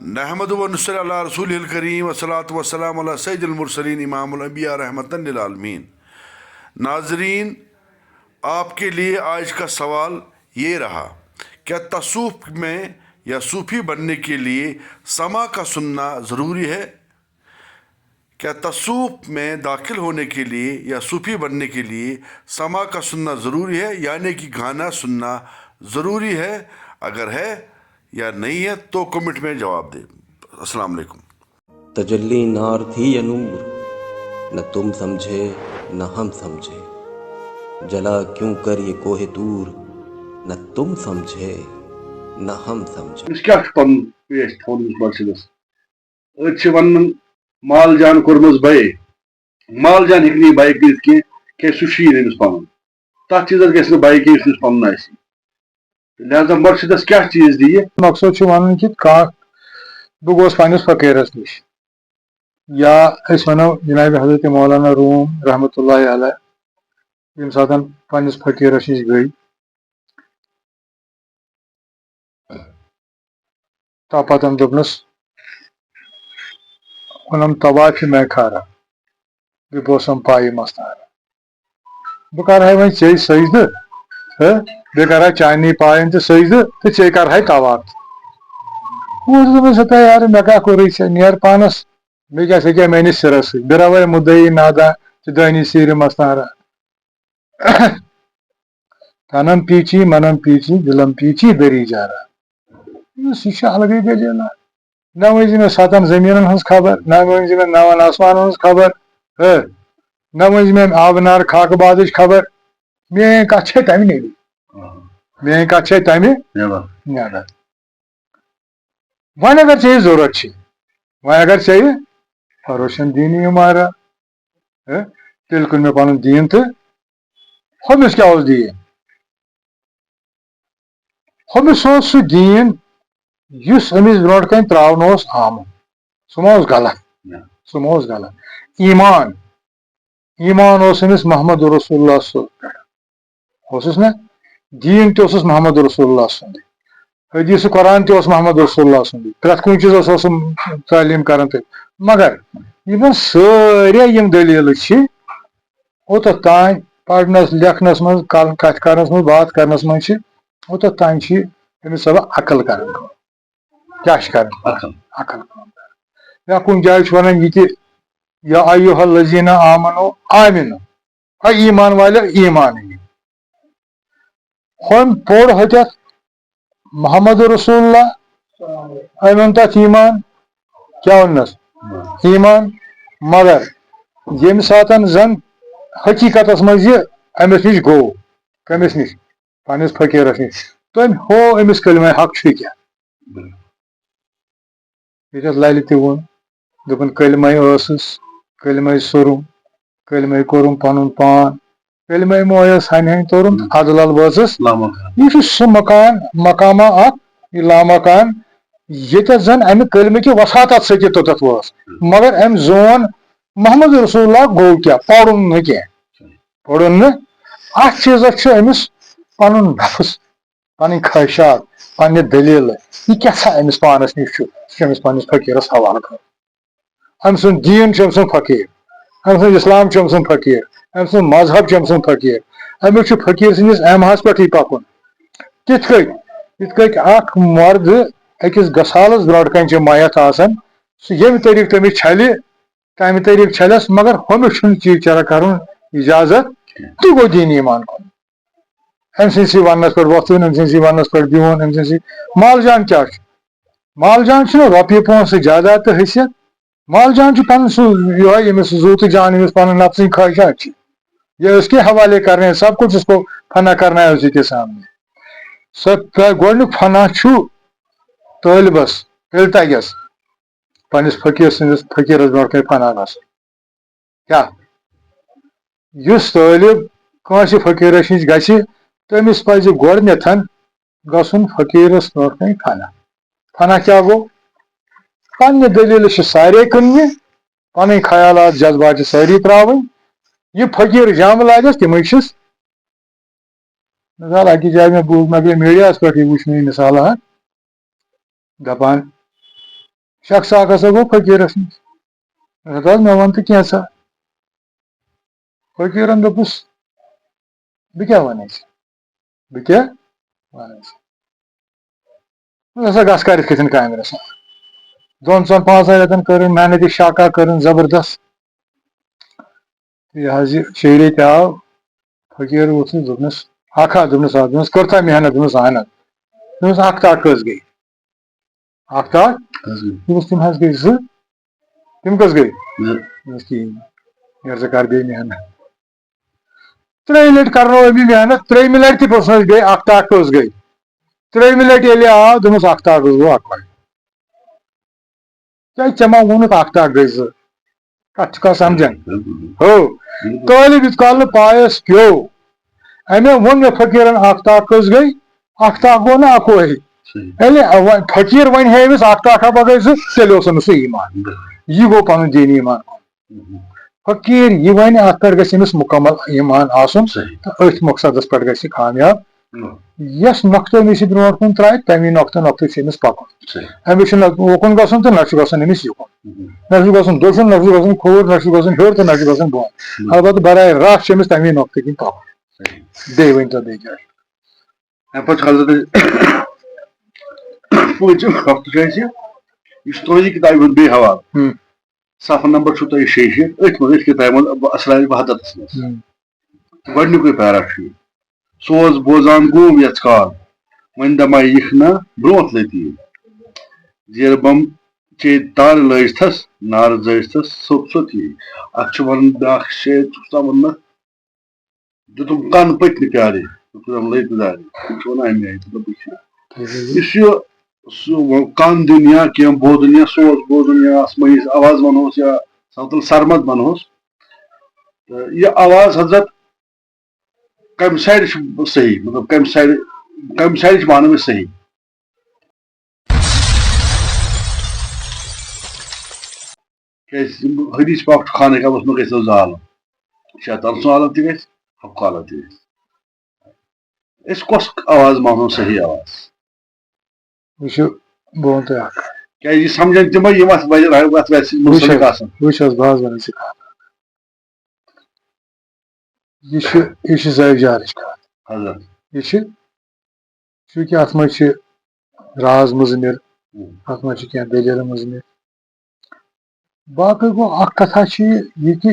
نحمد و نصلی علی رسول الکریم والصلاۃ والسلام علی سید المرسلین امام الانبیاء رحمۃ للعالمین۔ ناظرین، آپ کے لیے آج کا سوال یہ رہا: کیا تصوف میں یا صوفی بننے کے لیے سما کا سننا ضروری ہے؟ کیا تصوف میں داخل ہونے کے لیے یا صوفی بننے کے لیے سما کا سننا ضروری ہے، یعنی کہ گانا سننا ضروری ہے؟ اگر ہے یا نہیں ہے تو کمنٹ میں جواب دیں۔ السلام علیکم۔ تجلی نار تھی یا نور، نہ تم سمجھے نہ ہم سمجھے، جلا کیوں کر یہ کوہ طور، نہ تم سمجھے نہ ہم سمجھے۔ اس کیا پن پیش تھوڑی مرشدس أڑۍ ون مال جان کورمز بے مال جان ہیٚکہِ بے کٔرِتھ کینٛہہ سُہ شیٖر أمِس پنُن تتھ چیٖزس گژھِ نہٕ بے کینٛہہ یُس پنُن آسہِ لہذا مرشدس کیا چیٖز دِیہِ مقصد چھُ ونُن کہِ کانٛہہ بہٕ گوس پننِس فقیرس نِش یا أسۍ ونو جناب حضرت مولانا روم رحمۃ اللہ علیہ ییٚمہِ ساتہٕ پننِس فقیرس نِش گٔے تہٕ پتہٕ دوٚپنس ووٚنُم طواف میخارا بہٕ پایہِ مستارا بہٕ کرہاے وۄنۍ ژےٚ سجدٕ بیٚیہِ کرہاے چانی پاین تہِ سجدٕ تہٕ ژےٚ کرہاے طواف تہِ یار مےٚ کیٛاہ کوٚرُے ژےٚ نیر پانس مےٚ کیٛاہ ژےٚ کیٛاہ میٲنِس سِرس سۭتۍ بہٕ رواے مُدعی نادا ژٕ دٲنی سیٖرِ مستارا تنم پیٖچی منم پیٖچی دلم پیٖچی دٔری جارا یہِ چھِ الگٕے دٔلیٖلا نہ ؤنۍ زِ مےٚ 7 زٔمیٖنن ہٕنٛز خبر نہ ؤنۍ زِ مےٚ 9 آسمانن ہٕنٛز خبر نہ ؤنۍ زِ مےٚ آبہٕ خاکہٕ بازٕچ خبر میٲنۍ کتھ چھے تمہِ نیبر میٲنۍ کتھ چھے تمہِ نیبر وۄنۍ اگر ژےٚ یہِ ضروٗرت چھِ وۄنۍ اگر ژےٚ یہِ روشن دیٖنی مارا تیٚلہِ کُن مےٚ پنُن دیٖن تہٕ ہُمِس کیٛاہ اوس دیٖن ہُمِس اوس سُہ دیٖن یُس أمِس برونٛٹھ کَنہِ تراونہٕ اوس آمُت سُہ ما اوس غلط ایمان اوس أمِس محمد رسول اللہ پٮ۪ٹھ اوسُس نا دیٖن تہِ اوسُس محمد رسول اللہ سُنٛدٕے حدیث قرآن تہِ اوس محمد رسول اللہ سُنٛدٕے پرٛٮ۪تھ کُنہِ چیٖزس اوس تعلیٖم کران تہٕ مگر یِمن سٲرے یِم دٔلیٖلہٕ چھِ اوٚتتھ تانۍ پرنس لیکھنس منٛز کتھ کرنس منٛز بات کرنس منٛز چھِ اوٚتتھ تانۍ چھِ أمِس سبا عقل کران کیٛاہ چھِ کران عقل کٲم کران یا کُنہِ جایہِ چھُ ونان یہِ تہِ یا ایُہا الذیٖنَ آمنو آمِنو ایمان والیو ایمان أنِو ہُم پوٚر ہوٚتٮ۪تھ محمد رسول اللہ أنِن تتھ ایمان کیٛاہ ووٚننس ایمان مگر ییٚمہِ ساتہٕ زن حقیٖقتس منٛز یہِ أمِس نِش گوٚو کٔمِس نِش پننِس فقیرس نِش تٔمۍ ہوو أمِس کلمہ حق چھُ کیٛاہ ییٚتٮ۪تھ للہِ تہِ ووٚن دوٚپُن کلمے ٲسٕس کلمے سوٚرُم کلمے کوٚرُم پنُن پان کلمے مویس ہنہِ ہنہِ توٚرُم عدل وٲژٕس یہِ چھُ سُہ مقامہ اکھ یہِ لامکان ییٚتٮ۪تھ زن امہِ کلمہٕ وساطت سۭتۍ توٚتتھ وٲژ مگر أمۍ زون محمد رسول اللہ گوٚو کیٛاہ پرُن نہٕ کینٛہہ پرُن نہٕ اتھ چیٖزس چھُ أمِس پنُن نفس پنٕنۍ خٲہشات پننہِ دٔلیٖلہٕ یہِ کیٛاہ سا أمِس پانس نِش چھُ سُہ چھُ أمِس پننِس فقیرس حوالہٕ کرُن أمۍ سُنٛد دیٖن چھُ أمۍ سُنٛد فقیٖر أمۍ سُنٛد اسلام چھُ أمۍ سُنٛد فقیٖر أمۍ سُنٛد مذہب چھُ أمۍ سُنٛد فقیٖر أمِس چھُ فقیٖر سٕنٛدِس ایمہس پٮ۪ٹھٕے پکُن یِتھ کٔنۍ اکھ مردٕ أکِس گسالس برونٛٹھ کنہِ چھِ میت آسان سُہ ییٚمہِ طریٖقہٕ تٔمِس چھلہِ تمہِ طریٖقہٕ چھلس مگر ہُمِس چھُنہٕ چیٖز چرا کرُن اجازت تہِ گوٚو دیٖن ایمان کُن أمۍ سٕنٛدسٕے وننس پٮ۪ٹھ وۄتھُن أمۍ سٕنٛدسٕے وننس پٮ۪ٹھ بِہُن أمۍ سٕنٛدسٕے مال جان کیٛاہ چھُ مال جان چھُنہٕ رۄپیہِ پونٛسہٕ جاداد تہٕ حیثیت مال جان چھُ پنُن سُہ یِہوے ییٚمِس زوٗ تہٕ جان ییٚمِس پنُن نفسٕنۍ خواہشات چھِ یہ اس کے حوالے کرنے سب کچھ اس کو فنا کرنا ہے اسی کے سامنے گۄڈنیُک فنا چھُ طٲلبس تگس پننِس فقیٖر سٕنٛدِس فقیٖرس برونٛٹھ کنہِ فنا گژھُن کیٛاہ یُس طٲلب کٲنٛسہِ فقیٖرس نِش گژھِ تٔمِس پزِ گۄڈنیتھ گژھُن فقیٖرس برونٛٹھ کنہِ فنا کیٛاہ گوٚو پننہِ دٔلیٖلہٕ چھِ سارے کٕننہِ پنٕنۍ خیالات جذبات چھِ سٲری تراوٕنۍ یہِ فقیٖر جامہٕ لاگس تِمے چھِس مثال أکِس جایہِ مےٚ گٔے میٖڈیاہس پٮ۪ٹھ وٕچھ مےٚ مِثال اکھ دپان شخص اکھ ہسا گوٚو فقیٖرس نِش دپان حظ مےٚ وَن تہٕ کینٛژھا فقیٖرن دوٚپُس بہٕ کیٛاہ وَنَے ژےٚ بہٕ کیٛاہ وَنَے ژےٚ ہسا گژھ کر یِتھ کٲٹھۍ کامہِ رَژھا 2-4-5 رٮ۪تن کٔرٕن محنت شاکا کٔرٕن زبردست یہِ حظ یہِ 6 رٮ۪تۍ آو فقیٖر ووٚتھُس دوٚپنَس اکھ ہا دوٚپنَس آ دوٚپنَس کٔرتھا محنت دوٚپنَس اہن حظ دوٚپنَس اکھ تاک کٔژ گٔے اکھ تاک دوٚپُس تِم حظ گٔے 2 تِم کٔژ گٔے دوٚپنَس کِہیٖنۍ یارٕ ژٕ کر بیٚیہِ محنت 3 لٹہِ کرنو أمۍ محنت 3مہِ لٹہِ تہِ پرٛژھنَس بیٚیہِ اکھ تاک کٔژ گٔے 3مہِ لٹہِ ییٚلہِ آو دوٚپنَس اکھ تاک حظ گوٚو 1 کیٛازِ ژےٚ ما ووٚنُتھ اکھ تاک گٔے 2 کتھ چھُکھا سمجھان ہو طٲلب یِتھ کال نہٕ پایس پیوٚو اَمے ووٚن مےٚ فقیٖرن اکھ تاک کٔژ گٔے اکھ تاک گوٚو نہٕ 1 ییٚلہِ فقیٖر وۄنۍ ہے أمِس اکھ تاک ہا گٔے 2 تیٚلہِ اوس أمِس سُہ ایٖمان یہِ گوٚو پنُن دیٖنی ایٖمان فقیٖر یہِ وَنہِ اتھ پٮ۪ٹھ گژھِ أمِس مُکمل ایٖمان آسُن تہٕ أتھۍ مقصدس پٮ۪ٹھ گژھِ یہِ کامیاب یۄس نۄقطہٕ أمِس یہِ برونٛٹھ کُن ترٛایہِ تمی نۄقطہٕ چھُ أمِس پکُن أمِس چھُنہٕ اوکُن گژھُن تہٕ نہ چھُ گژھُن أمِس یِکُن نہ چھُ گژھُن دٔچھُن نہ چھُ گژھُن کھووُر نہ چھُ گژھُن ہیوٚر تہٕ نہ چھُ گژھُن بۄن البتہٕ براے راست چھُ أمِس تمی نۄقطہٕ کِنۍ پکُن بیٚیہِ ؤنۍتو بیٚیہِ کیٛاہ اَمہِ پتہٕ چھُ حضرت پوٗنٛژِم وقتہٕ چھُ اَسہِ یہِ چھُ تُہنٛزِ کِتابہِ ہُنٛد بیٚیہِ حوالہٕ صفحہٕ نمبر چھُو تۄہہِ 66 أتھۍ منٛز أتھۍ کِتابہِ منٛز اسرارِ وحدتس منٛز گۄڈنیُکُے پیرا چھُ یہِ سُہ اوس بوزان گوم یَژ کال وۄنۍ دَپان یِکھ نہ برونٛٹھ لٔتیٖن زیرٕ بم چے تارٕ لٲجتھس نارٕ زٲجتھس سوٚت سوٚت یی اتھ چھُ وَنُن بیٛاکھ شعر چھُس تام ووٚنمُت دِتُم کن پٔتنہِ پیارِ لٔتۍ دارِ یہِ چھُ وَنان اَمہِ آیہِ یُس یہِ سُہ کن دیُن یا کینٛہہ بوزُن یا سوز بوزُن یا آسمٲنی آواز وَنہوس یا سوتل سرمد وَنہوس تہٕ یہِ آواز حضرت کمہِ سایڈٕ چھُ صحیح مطلب کمہِ سایڈٕ چھِ مانو أسۍ صحیح کیٛازِ حدیث پاک چھُ خانہ کعبس منٛز گژھِ زٕ عالم شیطان سُنٛد عالم تہِ گژھِ حقُک عالم تہِ گژھِ أسۍ کۄس آواز مانو صحیح آواز یہِ چھُ بہٕ وَنہٕ تۄہہِ اکھ کیٛازِ یہِ سمجھن تِمے یِم اتھ ویسہِ مُنسلک آسان وٕچھ حظ بہٕ حظ وَنَے ژےٚ کَتھ یہِ چھِ زٲوۍ جارٕچ کَتھ حضرت یہِ چھِ چوٗنٛکہِ اَتھ منٛز چھِ راز مُضمِر اَتھ منٛز چھِ کینٛہہ دٔلیٖلہٕ مُضمِر باقٕے گوٚو اکھ کتھا چھِ یہِ کہِ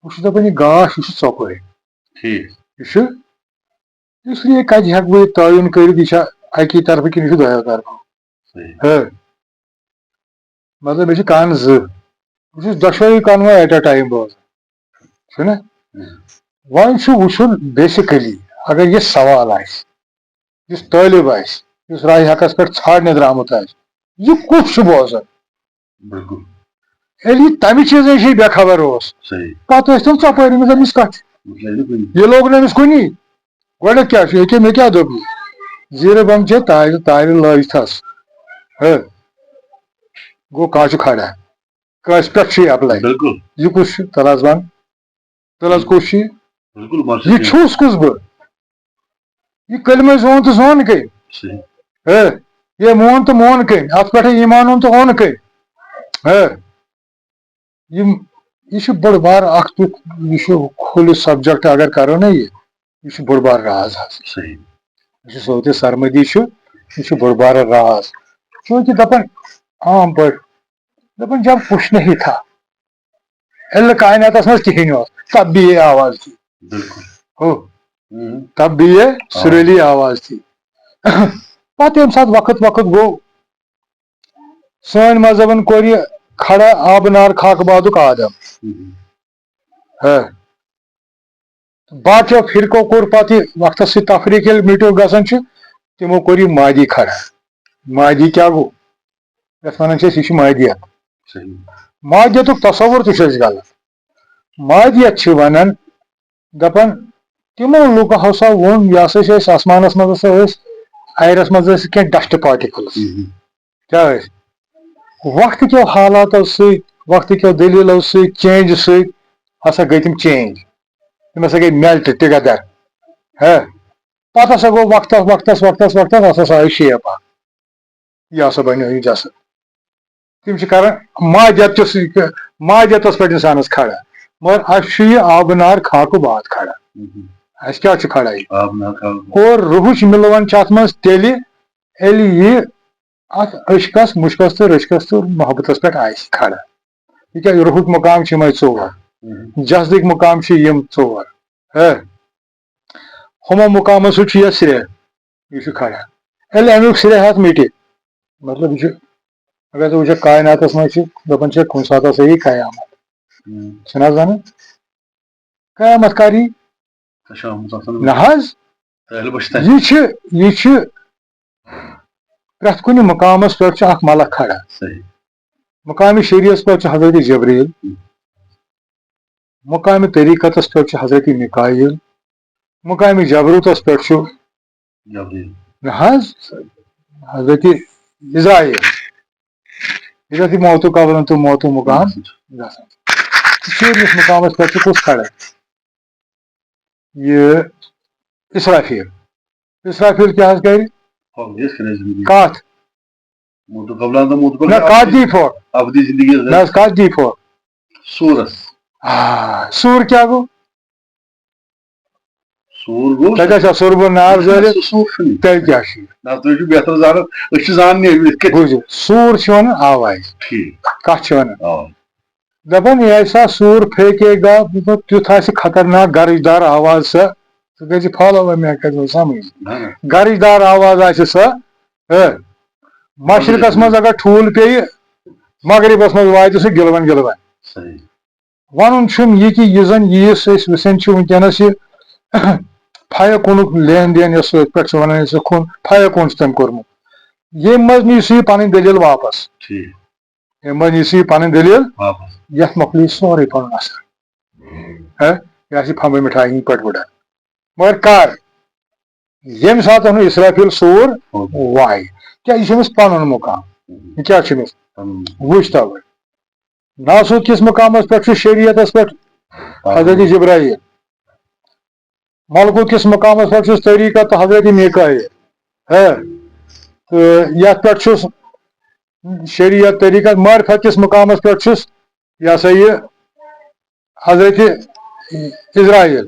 بہٕ چھُس دَپان یہِ گاش یہِ چھُ ژۄپٲرۍ ٹھیٖک یہِ چھُ اس لیے کَتہِ ہٮ۪کہٕ بہٕ یہِ تعیٖن کٔرِتھ یہِ چھا اَکی طرفہٕ کِنہٕ یہِ چھُ دۄیو طرفہٕ مطلب مےٚ چھِ کَن 2 بہٕ چھُس دۄشوٕے کَنہٕ ایٹ اے ٹایم بوزان چھُنہ وۄنۍ چھُ وٕچھُن بیسِکٔلی اگر یہِ سوال آسہِ یُس طٲلب آسہِ یُس راے حقس پٮ۪ٹھ ژھانڈنہِ درٛامُت آسہِ یہِ کُس چھُ بوزان بِلکُل ییٚلہِ یہِ تَمہِ چیٖزٕ نِش بے خبر اوس پتہٕ ٲسۍ تِم ژۄپٲرۍ أمِس أمِس کَتھِ یہِ لوٚگ نہٕ أمِس کُنی گۄڈٕنیٚتھ کیٛاہ چھُ ییٚکیٛاہ مےٚ کیٛاہ دوٚپ یہِ زیٖرٕ بم چے تارِ لٲجتھس گوٚو کانٛہہ چھُ کھڑا کٲنٛسہِ پٮ۪ٹھ چھُ یہِ اٮ۪پلاے یہِ کُس چھُ تَلہٕ حظ وَن تَلہٕ حظ کُس چھُ یہِ چھُس کُس بہٕ یہِ کٔلمے زون تہٕ زون کٔمۍ یے مون تہٕ مون کٔمۍ اَتھ پٮ۪ٹھے ایٖمان اوٚن تہٕ اوٚن کٔمۍ یہِ چھُ بوٚڑ بار اکھ تیُتھ یہِ چھُ کھُلہٕ سبجکٹ اگر کرو نا یہِ چھُ بوٚڑ بار راز حظ یُس صوتِ سرمدی چھُ یہِ چھُ بوٚڑ بارٕ راز چوٗنٛکہِ دَپان عام پٲٹھۍ دَپان جب کچھ نہیں تھا ییٚلہِ نہٕ کایناتس منٛز کِہیٖنۍ اوس تب بھی یہ آواز تھی ہو تب بھی یہ سُریلی آواز تھی پتہٕ ییٚمہِ ساتہٕ وقت گوٚو سٲنۍ مذہبن کوٚر یہِ کھڑا آبہٕ نار خاکہٕ بادُک آدم باقیو فرقو کوٚر پتہٕ یہِ وقتس سۭتۍ تفریٖق ییٚلہِ مِٹیو گژھان چھُ تِمو کوٚر یہِ مادی کھڑا مادی کیٛاہ گوٚو یَتھ وَنان چھِ أسۍ یہِ چھُ مادیت مادیتُک تصوُر تہِ چھُ اَسہِ غلط مادیت چھِ وَنان دَپان تِمو لُکو ہسا ووٚن یہِ ہسا چھِ أسۍ آسمانس منٛز ہسا ٲسۍ اَیرس منٛز ٲسۍ کینٛہہ ڈسٹ پاٹِکٕلز کیٛاہ ٲسۍ وقتہٕ کیو حالاتو سۭتۍ وقتہٕ کیو دٔلیٖلو سۭتۍ چینج سۭتۍ ہسا گٔے تِم چینج تِم ہسا گٔے میلٹ ٹُگیدر پتہٕ ہسا گوٚو وقتس ہسا آیہِ شیپ اکھ یہِ ہسا بنیو یہِ جسد تم کران مادیتس پہ انسانس کھڑا مگر اس یہ آبنار خاکہ بات کھڑا اس کیا کھڑا یہ اور روحچ ملون ات من تیل یہ ات عشقس مشکس تو رشکس تو محبتس پہ کھڑا تک روحک مقام یہ ژور جسدک مقام یم ژور ہمو مقامو سر یہ سرے یہ کھڑا یل امیک سرے ہاتھ مٹہ مطلب یہ اگر تو وچ کائنات مجھ دپان کن سات ہسا یہ قیامت چھنا زان قیامت کری نہ یہ پریت کن مقامس پہ اخ ملک کھڑا مقام شریعت پہ حضرت جبریل مقام طریقتس پہ حضرت میکائیل مقام جبروتس پہ حضرت اسرائیل حضرت موتو قبر تو موتو مقام شریعت مقامس پہ کس کھڑا یہ اسرافیل کیا کر کت کت دی فوٹ کت دی فوٹ سور کیا گو تک سور بول نار زالت تیل کیا سور ون آواز کت ون دپان ایسا سور پھینکے گا تیتھ آ خطرناک گرج دار آواز سا گی فالو میں سمجھ گرج دار آواز آ سا مشرقس مز اگر ٹھول پی مغربس مز واتہ سہ گلون گلون ون یہ کہ یہ زن یس وسن ونکس یہ پھیا کُنک لین دین یس پہ ونان کھن پھیا کُن تم کورمت یم مز نی سہ پن دلیل واپس یم مز نی سہ پن دلیل یت مکلی سورے پن اثر یہ پھمبہ مٹھائی ہند پہ وڑان مگر کر یم سات اسرافیل سور وائے کیا یہ پن مقام یہ کیا وچ تو ناسود کس مقامس پہ شریعتس پہ حضرت جبرائیل ملکوت کس مقامس پہ طریقت حضرت میکائیل تو یت پہ شریعت طریقت معرفت کس مقامس پہ یہ سا یہ حضرت اسرائیل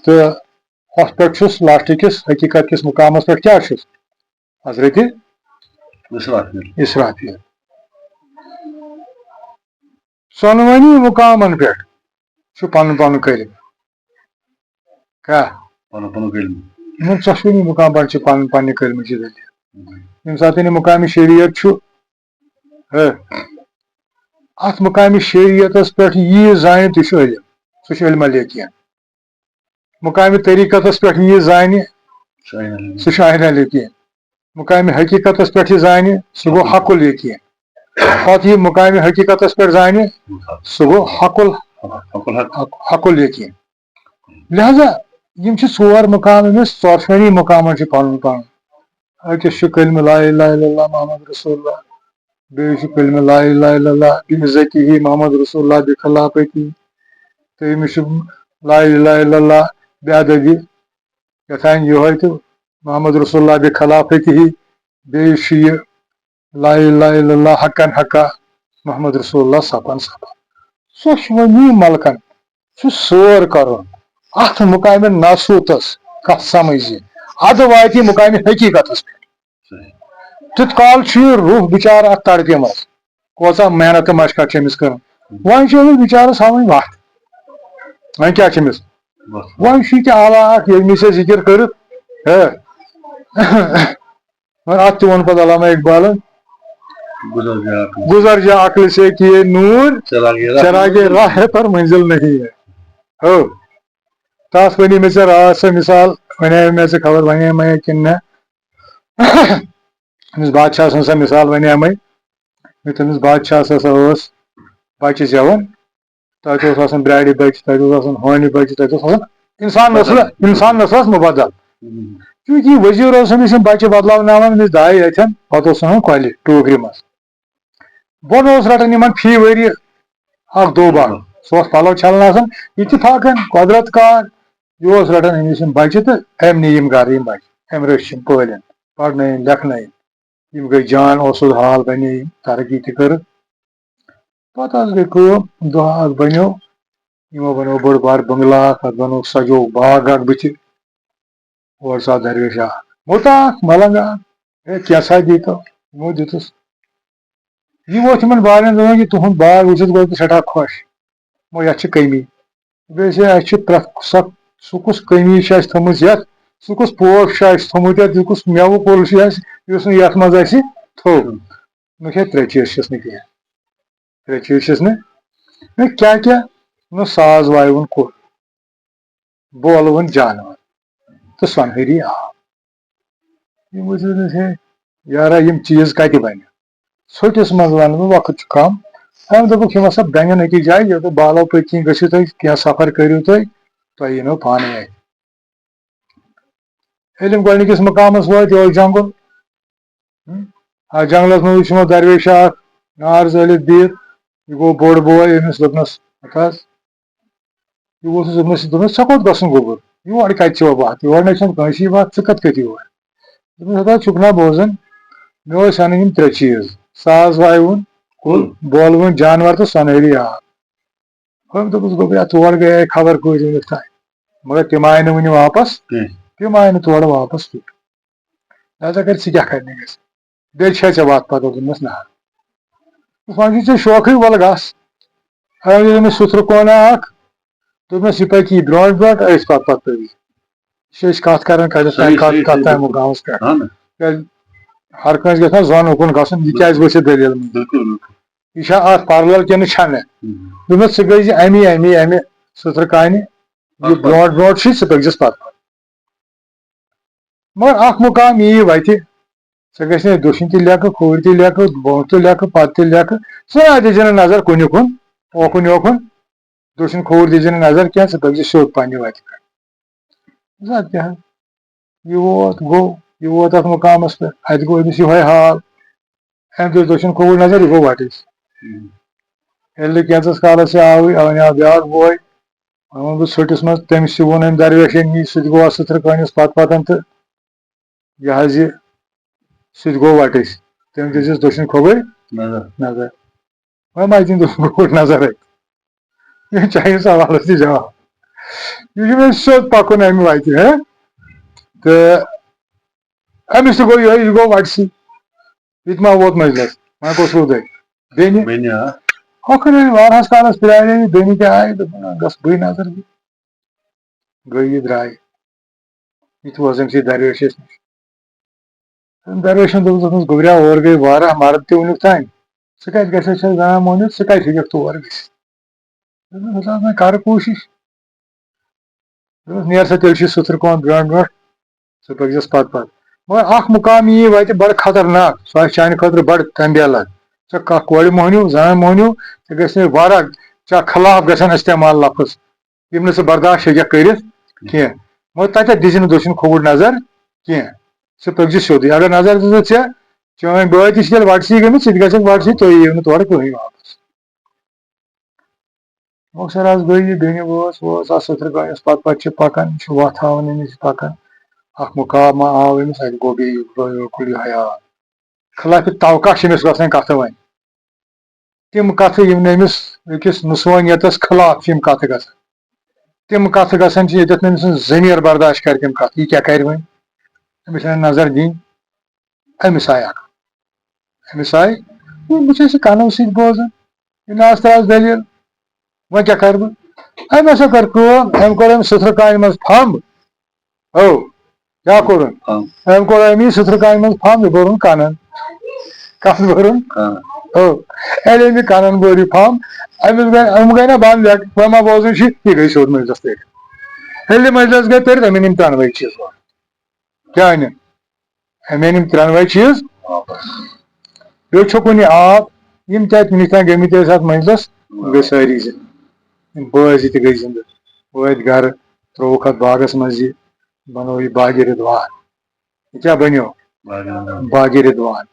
تو ات پہ لاسٹ کس حقیقت کس مقامس پہ کیا حضرت اسرافیل سونونی مقامن پہ پن پن کلم کیا ژشوی مقام پہ پن پنہ کلم کی دلیل یم سات مقام شریعت ات مقام شریعتس پہ یہ زان تہ علم سہ علم الیقین مقام طریقتس پہ یہ زان سہ عین الیقین مقام حقیقتس پہ یہ زان سہ گو حق الیقین پتہ یہ مقام حقیقتس پہ زان سہ گو حق الیقین لہذا یم ژور مقام امس ژورشونی مقامن پن پن اکس کلمہ لا الہ الا اللہ محمد رسول اللہ بیس کلمہ لا الہ الا اللہ بمزکہ محمد رسول اللہ بخلافتی تیمس لا الہ الا اللہ بعددی یتھان یہ تو محمد رسول اللہ بخلافتی بیس یہ لا الہ الا اللہ حقا حقا محمد رسول اللہ سپن سپن ژشوی ملکن سور کرن ات مقام ناسوتس کت سمجھ اد وات مقام حقیقتس پہ تیت کال روح بچار ات تڑپہ مز کوتا محنت مشقت امس کر ون بچارس ہاؤن وت ون کیا امس ون اللہ یس ذکر کر ات ون پہ علامہ اقبالن گزر جا عقل سے کیے نور چراغ راہ پر منزل نہیں ہے تس ونی مے رات سا مثال ون مے خبر ون میں کن نہ امس بادشاہ سن سا مثال ون میں تمس بادشاہ ہسا بچہ زیون تتہ برارِ بچہ تتہ ہونہِ بچہ تتہ انسان نسل مبدل چونکہ وزیر امس بچہ بدلاوناوان امس دائے اتن پتہ ژھنان کۄلہِ ٹوکرِ منٛز بۄن رٹان یمن فی ؤری اکھ دو بڑ سہ پلو چھلان اتفاقن قدرت کار یہ رٹان امس بچہ تو ام نی گھر بچہ ام رچھ پالن پڑھن لکھن یم گئی جان اصل حال بنے ترقی تہ کر پتہ گئی کٲم دۄہ اکھ بنیو یمو بنو بوٚڑ بار بنگلہ اکھ اتھ بنو سجو باغ اکھ بٕتھِ اور سا درویش اکھ موٹا اکھ ملنگ اکھ ہے کینٛژھا دیٖتو یمو دیُتُس یہ ووت یمن بالٮ۪ن دپان یہ تُہُنٛد باغ وٕچھِتھ گوٚو بہٕ سٮ۪ٹھاہ خۄش مو یتھ چھِ کٔمی بیٚیہِ اَسہِ چھِ پرٛٮ۪تھ سُہ کُس کٔمی چھِ اَسہِ تھٲومٕژ یتھ سُہ کُس پوش چھُ اَسہِ تھوٚمُت یتھ یہِ کُس مٮ۪وٕ کُل چھُ اَسہِ یُس نہٕ یتھ منٛز اَسہِ تھوٚو مےٚ کھے 3 چیٖز چھِس نہٕ کینٛہہ 3 چیٖز چھِس نہٕ مےٚ کیٛاہ نہٕ ساز وایوُن کُل بولوُن جانور تہٕ سۄنہٕری آب یِم وٕچھِتھ ہے یارا یِم چیٖز کتہِ بنہِ ژھوٚٹِس منٛز ونہٕ بہٕ وقت چھُ کم أمۍ دوٚپُکھ یِم ہسا بنن أکِس جایہِ ییٚلہِ تُہۍ بالو پٔتۍ کِنۍ گٔژھِو تُہۍ کینٛہہ سفر کٔرِو تُہۍ یِنو پانے اتہِ ییٚلہِ یِم گۄڈنِکِس مقامس وٲتۍ یہِ اوس جنگل اتھ جنگلس منٛز وٕچھ یِمو درویشا اکھ نار زٲلِتھ بِہِتھ یہِ گوٚو بوٚڑ بوے أمِس دوٚپنس ہتھ حظ یہِ ووتھُس دوٚپنس ژےٚ کوٚت گژھُن گوٚبُر یور کتہِ چھِ وتھ یور نَے چھنہٕ کٲنٛسی وتھ ژٕ کتہِ یور دوٚپنس ہتھ حظ چھُکھ نا بوزان مےٚ ٲسۍ انٕنۍ یِم 3 چیٖز ساز وایوُن کُل بولوُن جانور تہٕ سۄنہٕری آب أمۍ دوٚپُس گوٚبرا تور گٔیے خبر کۭتۍ وٕنیُک تانۍ مگر تِم آیہِ نہٕ وُنہِ واپس تِم آیہِ نہٕ تورٕ واپس کینٛہہ لہذا کر ژٕ کیٛاہ کرنہِ گژھِ بیٚیہِ چھے ژےٚ وتھ پتہ دوٚپمس نہ وۄنۍ چھُے ژےٚ شوقٕے وَلہٕ گژھ أمۍ دیُت أمِس سُتھرٕ کونہ اکھ دوٚپنس یہِ پٔکی برونٛٹھ برونٛٹھ أسۍ پتہٕ تٔتی یہِ چھِ أسۍ کتھ کران کتٮ۪تھ تانۍ کتھ تانۍ مقامس پٮ۪ٹھ کیٛازِ ہر کٲنٛسہِ گژھِ نا زوٚن اُکُن گژھُن یہِ کیٛازِ گژھِ دٔلیٖل یہِ چھا اتھ پرلل کِنہٕ چھنہٕ دوٚپمس ژٕ گٔے زِ امہِ سُتھرٕ کانہِ یہِ برونٛٹھ برونٛٹھ چھُے ژٕ پٔکزِس پتہٕ مگر اکھ مُقام یی وتہِ ژےٚ گژھِ نہٕ دٔچھُن تہِ لیکھٕ کھوٗرۍ تہِ لیکھٕ برونٛٹھ تہِ لیکھٕ پتہٕ تہِ لیکھٕ ژٕ دِزِ نہٕ نظر کُنہِ کُن اوکُن یوکُن دٔچھُن کھوٗرۍ دِزِ نہٕ نظر کینٛہہ ژٕ پٔکزِ سیوٚد پننہِ وتہِ پٮ۪ٹھ ادٕ کیٛاہ حظ یہِ ووت گوٚو یہِ ووت اتھ مُقامس پٮ۪ٹھ اتہِ گوٚو أمِس یِہوے حال أمۍ دِژ دٔچھُن کھووُر نظر یہِ گوٚو وٹٕچ ییٚلہِ نہٕ کینٛژس کالس یہِ آوٕے وۄنۍ آو بیاکھ بوے وۄنۍ ووٚن بہٕ ژھٔٹِس منٛز تٔمِس تہِ ووٚن أمۍ درویشن یی سُہ تہِ گوٚو اتھ سُتھرٕ کٲنِس پتہٕ تہٕ یہِ حظ یہِ سُہ تہِ گوٚو وٹٕچ تٔمۍ دِژٕس دٔچھُن کھووٕرۍ نظر وۄنۍ ما دِنۍ دٔچھُن کھووُر نظر اتہِ یہِ چاہے سوالس تہِ جواب یہِ چھُ مےٚ سیوٚد پکُن امہِ وتہِ تہٕ أمِس تہِ گوٚو یِہوے یہِ گوٚو وٹسٕے یہِ تہِ ما ووت مٔنزلس وۄنۍ کُس روٗد اتہِ بیٚنہِ ہۄکھٕ نہٕ واریاہس کالس پرٛارے یہِ بیٚنہِ تہِ آیہِ دوٚپُن گژھ بٕے نظر دِ گٔے یہِ درٛاے یہِ تہِ وٲژ أمۍ سٕے درویشس نِش درویشن دوٚپُس گوٚبرا اور گٔے واریاہ مرد تہِ وُنیُک تانۍ ژٕ کتہِ گژھکھ چھےٚ زنان مٔہنیوٗ ژٕ کتہِ ہیٚککھ تور گٔژھِتھ دوٚپمس وۄنۍ کرٕ کوٗشش دوٚپمس نیر سا تیٚلہِ چھُے سُتھرٕ کون برونٛٹھ برونٛٹھ ژٕ پٔکزِس پتہٕ مگر اکھ مُقام یی وتہِ بڑٕ خطرناک سُہ آسہِ چانہِ خٲطرٕ بڑٕ تمبیلہٕ ژےٚ کانٛہہ کورِ مٔہنیوٗ زنان مٔہنیوٗ ژےٚ گژھِ نہٕ واریاہ ژےٚ خلاف گژھن استعمال لفظ یِم نہٕ ژٕ برداشت ہیٚککھ کٔرِتھ کینٛہہ مگر تتٮ۪تھ دِزِ نہٕ دٔچھُن کھووُر نظر کینٛہہ ژٕ پٔکزِ سیوٚدُے اگر نظر دِژٕتھ ژےٚ چٲنۍ بٲے تہِ چھِ تیٚلہِ وٹسٕے گٔمٕتۍ ژٕ تہِ گژھکھ وٹسٕے تُہۍ یِیِو نہٕ تورٕ کٕہٕنۍ واپس مۄخصر حظ گٔے یہِ بیٚنہِ وٲژ اتھ سُتھرٕ کٲنِس پتہٕ چھِ پکان یہِ چھُ وتھ ہاوان أمِس پکان اکھ مُقام آو أمِس اتہِ گوٚو بیٚیہِ بِلکُل یِہوے حال خلافِ توقع چھِ أمِس گژھان کتھٕ وۄنۍ تِم کتھٕ یِم نہٕ أمِس أکِس نسوٲنیتس خلاف چھِ یِم کتھٕ گژھان تِم کتھٕ گژھان چھِ ییٚتٮ۪تھ نہٕ أمۍ سٕنٛز ضمیٖر برداشت کرِ تِم کتھٕ یہِ کیٛاہ کرِ وۄنۍ أمِس چھنہٕ نظر دِنۍ أمِس آیہِ عقل أمِس آیہِ بہٕ چھُس یہِ کَنو سۭتۍ بوزان یہِ ناس تراس دٔلیٖل وۄنۍ کیٛاہ کرٕ بہٕ أمۍ ہسا کٔر کٲم أمۍ کوٚر أمۍ سُتھرٕ کانہِ منٛز پھمب کیٛاہ کوٚرُن أمۍ کوٚر أمۍ سُتھرٕ کانہِ منٛز پھمب یہِ بوٚرُن کنن کتھ بوٚرُن ییٚلہِ أمۍ یہِ کنن بوٚر یہِ پھمب أمِس گٔے أمۍ گٔے نا بنٛد لیٚکھ وۄنۍ ما بوزُن چھُ یہِ گٔے سیوٚد مٔنزلس تٔرِتھ ییٚلہِ یہِ مٔنزلس گٔے تٔرِتھ أمۍ أنۍ یِم 3 چیٖز کیٛاہ أنِن أمۍ أنۍ یِم 3 چیٖز بیٚیہِ چھُکُن یہِ آب یِم تہِ اتہِ وُنیُک تانۍ گٔمٕتۍ ٲسۍ اتھ مٔنزلس یِم گٔے سٲری زِنٛدٕ یِم بٲژ زٕ تہِ گٔے زِنٛدٕ وٲتۍ گرٕ ترٛووُکھ اتھ باغس منٛز یہِ بنوو یہِ باغِ رِدوان یہِ کیٛاہ بنیو باغِ رِدوان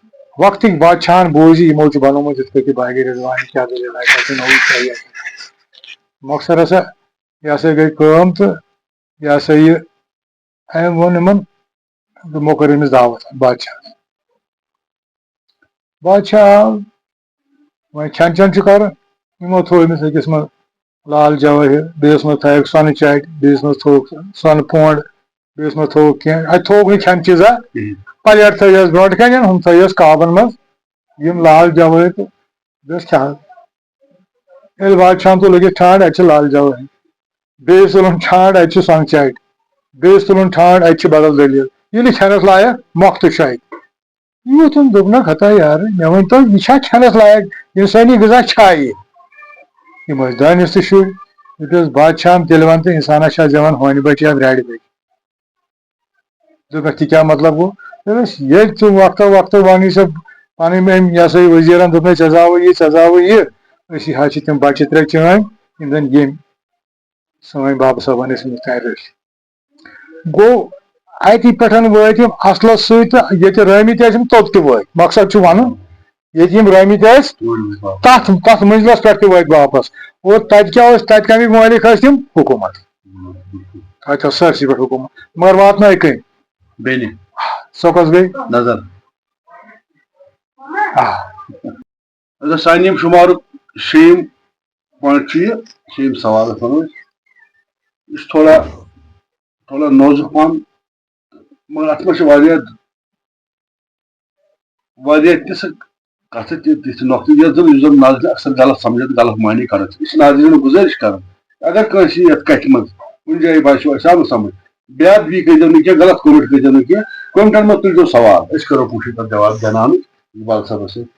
وقتٕکۍ بادشاہن بوٗز یہِ یِمو چھُ بنومُت یِتھ کٔنۍ یہِ باغِ رِدوان یہِ کیٛاہ دٔلیٖل مۄخصر ہسا یہِ ہسا گٔے کٲم تہٕ یہِ ہسا یہِ أمۍ ووٚن یِمن تِمو کٔر أمِس دعوت بادشاہس بادشاہ آو وۄنۍ کھٮ۪ن چٮ۪ن چھُ کران یِمو تھوو أمِس أکِس منٛز لال جوٲہِر بیٚیِس منٛز تھایَکھ سۄنہٕ چاٹہِ بیٚیِس منٛز تھووُکھ سۄنہٕ پونٛڈ بیٚیِس منٛز تھووُکھ کینٛہہ اَتہِ تھووُکھ نہٕ کھٮ۪ن چیٖزا پلیٹ تھٲیہس برونٛٹھ کَنٮ۪ن ہُم تھٲیہس کابن منٛز یِم لال جوٲہِر تہٕ بیٚیِس کھٮ۪ہن ییٚلہِ بادشاہن تُل لٔگِتھ ٹھانٛڈ اَتہِ چھِ لال جوٲہِر بیٚیِس تُلُن ٹھانٛڈ اَتہِ چھِ سۄنہٕ چاٹہِ بیٚیِس تُلُن ٹھانٛڈ اَتہِ چھِ بدل دٔلیٖل یہِ نہٕ کھٮ۪نس لایق مۄختہٕ شاہہِ یہِ ووٚتھ أمۍ دوٚپنکھ ہتا یارٕ مےٚ ؤنۍتو یہِ چھا کھٮ۪نس لایق اِنسٲنی غذا چھا یہِ یِم ٲسۍ دٲنِس تہٕ شُرۍ ییٚتہِ ٲس بادشاہن تیٚلہِ وَن تہٕ اِنسانس چھا زٮ۪وان ہونہِ بچہِ یا برٛارِ بچہِ دوٚپکھ تہِ کیٛاہ مطلب گوٚو دوٚپُس ییٚلہِ ژٕ وقتو وقتو وَنی ژےٚ پنٕنۍ أمۍ یہِ ہسا یہِ ؤزیٖرن دوٚپنَے ژےٚ زاوٕے یہِ أسی حظ چھِ تِم بچہِ ترٛےٚ چٲنۍ یِم زن ییٚمۍ سٲنۍ بب صٲبن ٲسۍ أمِس تانۍ رٔچھۍ گوٚو اَتہِ پٮ۪ٹھ وٲتۍ یِم اصلس سۭتۍ تہٕ ییٚتہِ رٲمٕتۍ ٲسۍ یِم توٚت تہِ وٲتۍ مقصد چھُ وَنُن ییٚتہِ یِم رٲمٕتۍ ٲسۍ تتھ منزلس پٮ۪ٹھ تہِ وٲتۍ واپس اور تتہِ کیٛاہ اوس تتہِ کمیِکۍ مٲلِک ٲسۍ تِم حکوٗمت تتہِ ٲس سٲرسٕے پٮ۪ٹھ حکوٗمت مگر واتنٲے کٔمۍ بیٚنہِ سۄ کۄس گٔے نظر سانہِ یِم شُمارُک شیٚیِم پویِنٹ چھُ یہِ شیٚیِم سوالس وَنو أسۍ یہِ چھُ تھوڑا نوزُک پہم مگر اتھ منٛز چھِ واریاہ تِژھٕ کتھٕ تِژھ نۄقطہٕ یُس زن ناظریٖن اکثر غلط سمجھان تہٕ غلط معنی کران چھِ یہِ چھِ ناظریٖنن گُزٲرِش کران اگر کٲنٛسہِ یتھ کتھِ منٛز کُنہِ جایہِ باسیو اسہِ آو نہٕ سمجھ بیادبی کٔرۍزیو نہٕ کینٛہہ غلط کومنٹ کٔرۍزیو نہٕ کینٛہہ کومنٹن منٛز تُلۍزیو سوال أسۍ کرو کوٗشِش تتھ جواب دیناونٕچ اقبال صٲبس سۭتۍ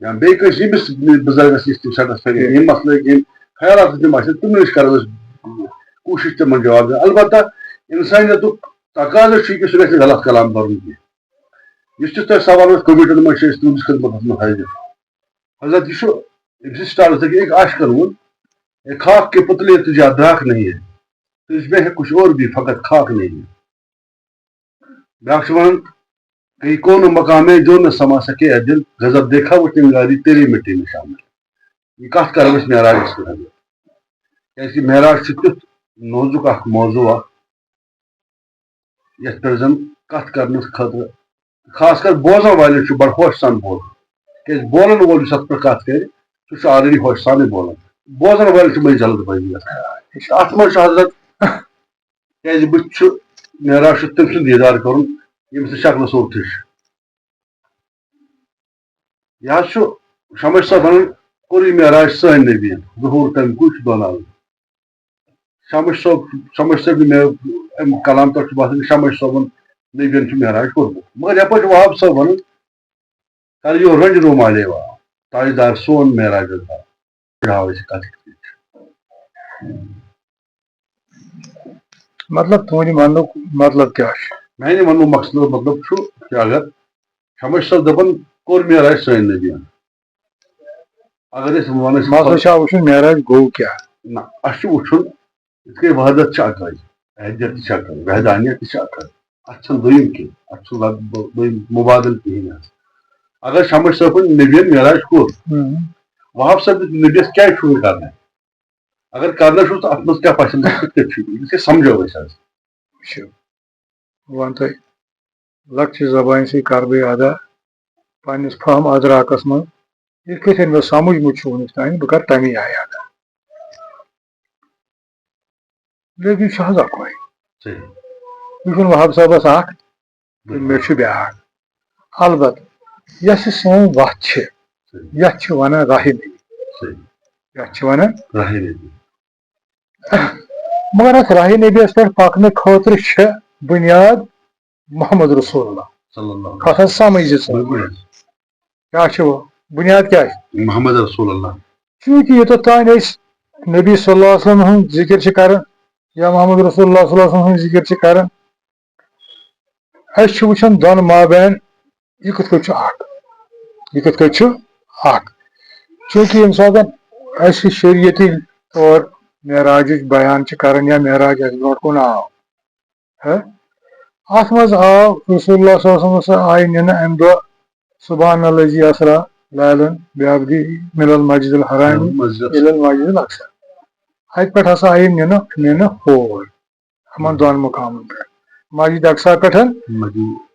یا بیٚیہِ کٲنٛسہِ ییٚمِس بُزرگس نِش تِم سیٹٕسفاے یِم مسلٕکۍ یِم خیالات تِم آسن تِمن نِش کرو أسۍ کوٗشِش تِمن جواب دِنُک البتہ انسٲنیتُک تقاضہٕ چھُ کہِ سُہ گژھِ نہٕ غلط کلام کرُن کینٛہہ یُس تہِ تۄہہِ سوال اوس کومنٹن منٛز چھِ أسۍ تُہنٛدِس خدمتس منٛز حٲضِر حضرت یہ اسٹارس دیکھیے ایک عاشقن وون خاک کے پتلے تجھے دراک نہیں ہے تجھ میں ہے کچھ اور بھی فقط خاک نہیں ہے بیاکھ ون کہیں کون مقام ہے جو نہ سما سکے اے دل غضب دیکھا وہ چنگاری تیری مٹی میں شامل یہ کتھ کرو أسۍ معراجس پٮ۪ٹھ کیازکہِ معراج چھُ تیُتھ نوزُک اکھ موضوع اکھ یتھ پٮ۪ٹھ زن کتھ کرنس خٲطرٕ خاص کر بوزن والٮ۪ن چھُ بڑٕ ہوش سان بوزُن کیازِ بولن وول یُس اتھ پٮ۪ٹھ کتھ کرِ سُہ چھُ آلریڈی ہوش سانٕے بولان بوزن والٮ۪ن چھُ مٔنٛزۍ جلد بٲزی گژھان اتھ منٛز چھُ حضرت کیازِ بہٕ چھُ معراج چھُ تٔمۍ سُنٛد دیٖدار کرُن ییٚمِس نہٕ شکلہٕ صوٗرتھٕے چھُ یہِ حظ چھُ شمش صٲبن کوٚر یہِ معراج سٲنۍ نبیَن ظہوٗر تَمہِ کُے چھُ دوناوُن شمش صٲب اَمہِ کلام پٮ۪ٹھ چھُ باسان شمش صٲبن نبیَن چھُ معراج کوٚرمُت مگر یپٲرۍ چھُ وہاب صٲب ونان کر یو رنج رومالے وا تاجدار سون معراج پڑھاو أسۍ کتھ مطلب تُہنٛدِ وننُک مطلب کیٛاہ چھُ میانہِ وننُک مطلب چھُ کہِ اگر شمش صٲب دپان کوٚر معراج سٲنۍ نبیَن اگر أسۍ ونو مسلہٕ چھا وٕچھُن معراج گوٚو کیٛاہ نہ اَسہِ چھُ وٕچھُن یِتھ کٔنۍ وحدت چھِ اکٲے احدیت تہِ چھِ اکٲے وحدانیت تہِ چھِ اکٲے اتھ چھُنہٕ دوٚیِم کینٛہہ اتھ چھُ دوٚیِم مُبادل کِہیٖنۍ حظ اگر شمش صٲبن نبیَن معراج کوٚر وہاب صٲب نبیَس کیازِ چھُ یہِ کرناے اگر کرنا چھُس تہٕ اتھ منٛز کیٛاہ پَسنٛد کِتھ کٔنۍ چھُ یہِ سمجھو أسۍ حظ وٕچھِو بہٕ وَنہٕ تۄہہِ لۄکچہِ زبانہِ سۭتۍ کرٕ بہٕ ادا پننِس فہم ادراکس منٛز یِتھ کٲٹھۍ مےٚ سمجھمُت چھُ وُنیُک تانۍ بہٕ کرٕ تمی آیہِ ادا لیکن چھُ حظ اکوے یہِ چھُنہٕ وہاب صٲبس اکھ تہٕ مےٚ چھُ بیٛاکھ البتہ یۄس یہِ سٲنۍ وتھ چھِ یتھ چھِ ونان راہِ نبی یتھ چھِ ونان راہِ نبی مگر اتھ راہِ نبیَس پٮ۪ٹھ پکنہٕ خٲطرٕ چھِ بُنیاد محمد رسول اللہ کتھ حظ سمجھ ژٕ کیٛاہ چھِ بُنیاد کیٛاہ چھِ محمد رسول اللہ چوٗنٛکہِ یوٚتتھ تانۍ أسۍ نبی صلی اللہ علیہ وسلم ہُنٛد ذِکر چھِ کران یا محمد رسول اللہ صلی اللہ علیہ وسلم ہُنٛد ذِکر چھِ کران أسۍ چھِ وٕچھان دۄن مابین یہِ کِتھ کٔنۍ چھُ اکھ یہِ کِتھ کٔنۍ چھُ اکھ چوٗنٛکہِ ییٚمہِ ساتہٕ اَسہِ شریعتی طور معراجٕچ بیان چھِ کران یا معراج اَسہِ برونٛٹھ کُن آو اتھ منٛز آو رسول اللہ صلی اللہ علیہ وسلم آیہِ نِنہٕ امہِ دۄہ سبحان الذی اسرا لالن بعبدہ من المسجد الحرام الی المسجد الاقصی اتہِ پٮ۪ٹھ ہسا آیہِ نِنہٕ ہور یِمن دۄن مقامن پٮ۪ٹھ مسجد اقصا پٮ۪ٹھ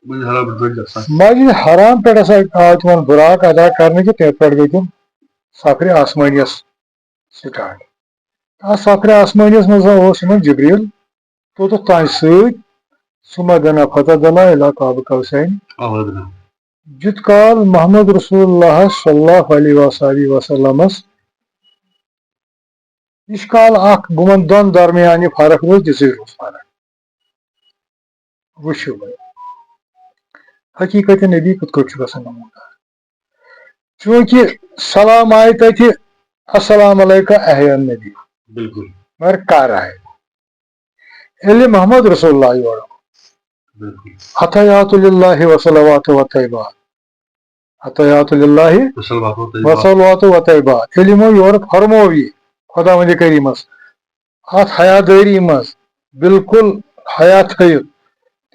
مسجد حرام پہ ہسا آو تمن براک ادا کرنے کہ تمہیں پہ گئی تم سفر آسمانیس سٹارٹ ات سفر آسمانیس مز جبریل توتھ تان ست سما دنا فتح دلا الہ قاب قوسین جت کال محمد رسول اللہ صلی اللہ علیہ وآلہ وسلم اس کال اخ بمن دون درمیان فرق روز دس روز فرق وشو حقیقت نبی کت کٹ گھن نمودار چونکہ سلام آئے تتہ السلام علیکہ اہیا نبی بالکل مگر کر آئے یل محمد رسول اللہ یور اتحیات للہ وصلوات و طیبات اتحیات للہ وصلوات و طیبات یل یمو یور فرمو یہ خدا وند کریمس ات حیاداری مز بالکل حیا تھیت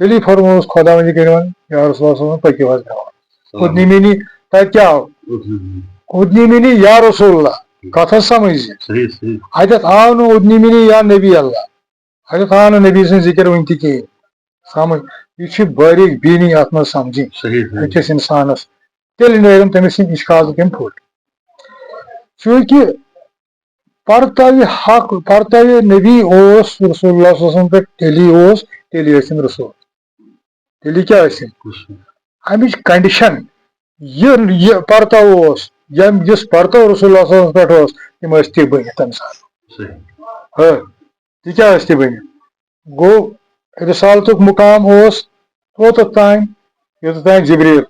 تیلی فرموس خدا وند کریم یا رسول اللہ صلی اللہ علیہ وسلم پکیو حض گوا ادنی منی تت کیا ادنی منی یا رسول اللہ کت سمجھ اتت آو نا ادنی منی یا نبی اللہ اتت آو نا نبی سن ذکر ون تھی سمجھ یہ باریک بینی ات من سمجھن اکس انسانس تیل نیرن تمس اشکال تم پھٹ چونکہ پرتوی حق پرتوی نبی اس رسول اللہ صلی اللہ علیہ وسلم پہ تیلی ٲسِن رسول تیلی کیا ٲسِن امچ کنڈیشن یہ پرتو جس پرتو رسول اللہ صلی اللہ علیہ وسلم پہ تم ٲسۍ تہِ بٔنِتھ تمہِ ساتہٕ تہِ کیٛاہ ٲسۍ تہِ بٔنِتھ گوٚو رسالتُک مقام اوس کوٚتتھ تام یوٚتتھ تام جبریل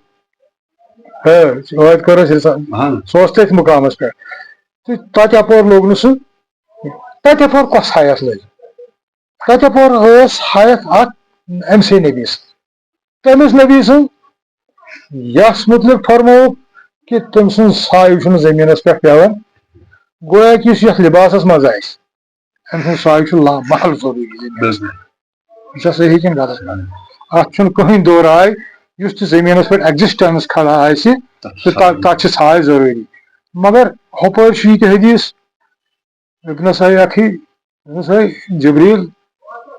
عٲد کٔر اَسہِ سُہ اوس تٔتھۍ مقامس پٮ۪ٹھ تہٕ تتہِ اپور لوٚگ نہٕ سُہ تتہِ اپور کۄس حیت لٔج تتہِ اپور ٲس حیت اکھ أمسٕے نبی سٕنٛز تٔمِس نبی سٕنٛز یس متعلق فرمووُکھ کہ تٔمۍ سُنٛد سایہِ چھُنہٕ زٔمیٖنس پٮ۪ٹھ پیٚوان گویا کہ یُس یتھ لباسس منٛز آسہِ أمۍ سُنٛد سایہِ چھُ لامحال ضروٗری زٔمیٖنس پٮ۪ٹھ یہ چھا صحیح کِنہٕ غلط اتھ چھُنہٕ کٕہٕنۍ دو راے یُس تہِ زٔمیٖنس پٮ۪ٹھ ایگزسٹنس کھڑا آسہِ تہٕ تتھ چھِ ساے ضروٗری مگر ہپٲرۍ چھُ یہِ تہِ حدیث ابن سائی اکھی جبریل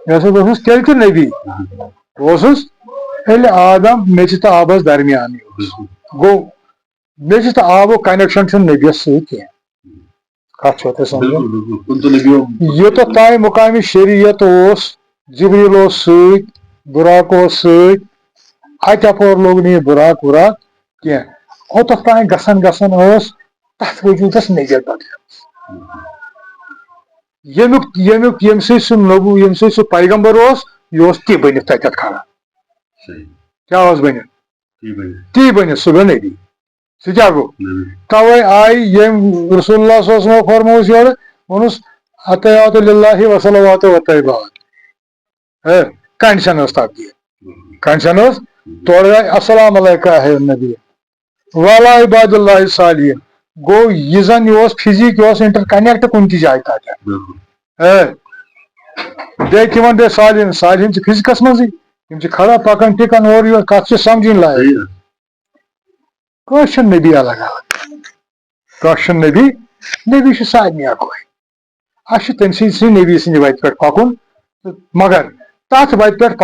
یہ ہسا اوسُس تیٚلہِ تہِ نبی اوسُس ییٚلہِ آدم میٚژِ تہٕ آبس درمیانٕے اوس گوٚو میٚژِ تہٕ آبُک کنیکشن چھُنہٕ نبیس سۭتۍ کینٛہہ کتھ چھو تۄہہِ سمجھان یوٚتتھ تام مقامِ شریعت اوس جبریل اوس سۭتۍ براق اوس سۭتۍ اتہِ اپور لوٚگ نہٕ یہِ براق وراق کینٛہہ اوٚتتھ تام گژھان گژھان ٲس تتھ وجوٗدس نظر بدلیمٕژ ییٚمہِ سۭتۍ سُہ نبوٗ ییٚمہِ سۭتۍ سُہ پیغمبر اوس یہِ اوس تی بٔنِتھ تتٮ۪تھ کھڑا کیٛاہ اوس بٔنِتھ تی بٔنِتھ سُہ گوٚو نبی سُہ کیٛاہ گوٚو توے آیہِ ییٚمۍ رسول اللہ صلی اللہ علیہ وسلم فرمووُس یورٕ ووٚنُس اتحیات للہ وصلوات و طیبات کنڈیشن ٲس تبدیل کنڈیشن ٲس تورٕ آیہِ السلام علیکہ اہل نبی وعلی عباد اللہ الصالحین گوٚو یہِ زن یہِ اوس فزیک یہِ اوس انٹر کنیکٹ کُنہِ تہِ جایہِ تتٮ۪ن بیٚیہِ تِمن بیٚیہِ صالحین چھِ فزکس منٛزٕے یِم چھِ کھڑا پکان ٹِکان اورٕ یور کتھ چھِ سمجھٕنۍ لایق کٲنٛسہِ چھُنہٕ نبی الگ الگ کٲنٛسہِ چھُنہٕ نبی چھُ سارنٕے اکوے اسہِ چھُ تٔمۍ سٕنٛدۍ نبی سٕنٛدِ وتہِ پٮ۪ٹھ پکُن مگر تتھ وتہِ پٮ۪ٹھ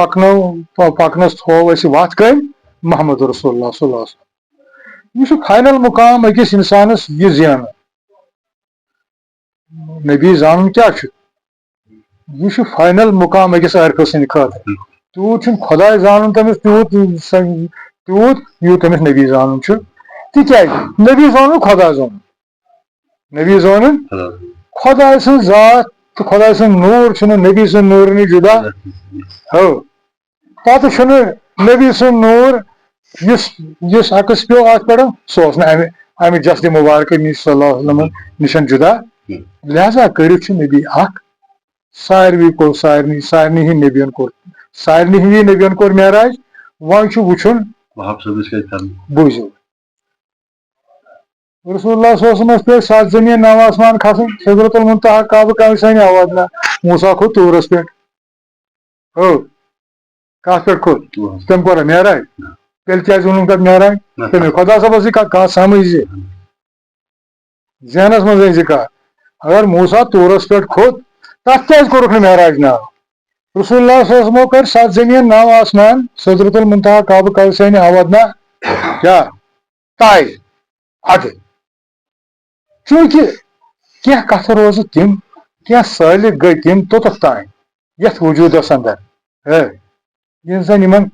پکنس تھوو اسہِ وتھ کٔمۍ محمد رسول اللہ صلی اللہ علیہ وسلم یہ چھُ فائنل مقام أکِس انسانس یہِ زینُن نبی زانُن کیٛاہ چھُ یہ چھُ فائنل مقام أکِس عارفہٕ سٕنٛدِ خٲطرٕ تیوٗت چھُنہٕ خۄداے زانُن تٔمِس تیوٗت یوٗت تٔمِس نبی زانُن چھُ تِکیٛازِ نبی زانُن خۄدا زانُن نبی زانُن خۄداے سٕنٛز ذات تہٕ خۄداے سُنٛد نوٗر چھُنہٕ نبی سٕنٛدِ نوٗرٕ نِش جُدا پتہٕ چھُنہٕ نبی سُنٛد نوٗر یُس عکس پیوٚو اتھ پٮ۪ٹھ سُہ اوس نہٕ امہِ جسدِ مُبارکہٕ نِش صلی اللہ علیہ وسلم نِش جُدا لہذا کٔرِتھ چھُ نبی اکھ ساروٕے کوٚر سارنٕے ہٕنٛدۍ نبین کوٚر سارنٕے ہٕنٛدی نبین کوٚر معراج وۄنۍ چھُ وٕچھُن بوٗزِو رسول اللہ صلی اللہ علیہ وسلم پیٚٹھ 7 زٔمیٖن 9 آسمان کھسٕنۍ سدرۃ المنتہا قاب قوسین اوادنا موسیٰ کھوٚت طوٗرس پٮ۪ٹھ کتھ پٮ۪ٹھ کھوٚت تٔمۍ کوٚرا معراج تیٚلہِ کیٛازِ ووٚنُن تتھ معراج تٔمۍ خۄدا صٲبس یہِ کتھ سمجھ زِ ذہنس منٛز أنۍ زِ کتھ اگر موسیٰ طوٗرس پٮ۪ٹھ کھوٚت تتھ کیٛازِ کوٚرُکھ نہٕ معراج ناو رسول اللہ صلی اللہ علیہ وسلم کر 7 زمین 9 آسمان سدرۃ المنتہا کعبہ قوسین اودنا کیا طے اد چونکہ کیا کتھ روز تم کیا سالک گئی تم توتھ تان یتھ وجودس اندر ین زن یمن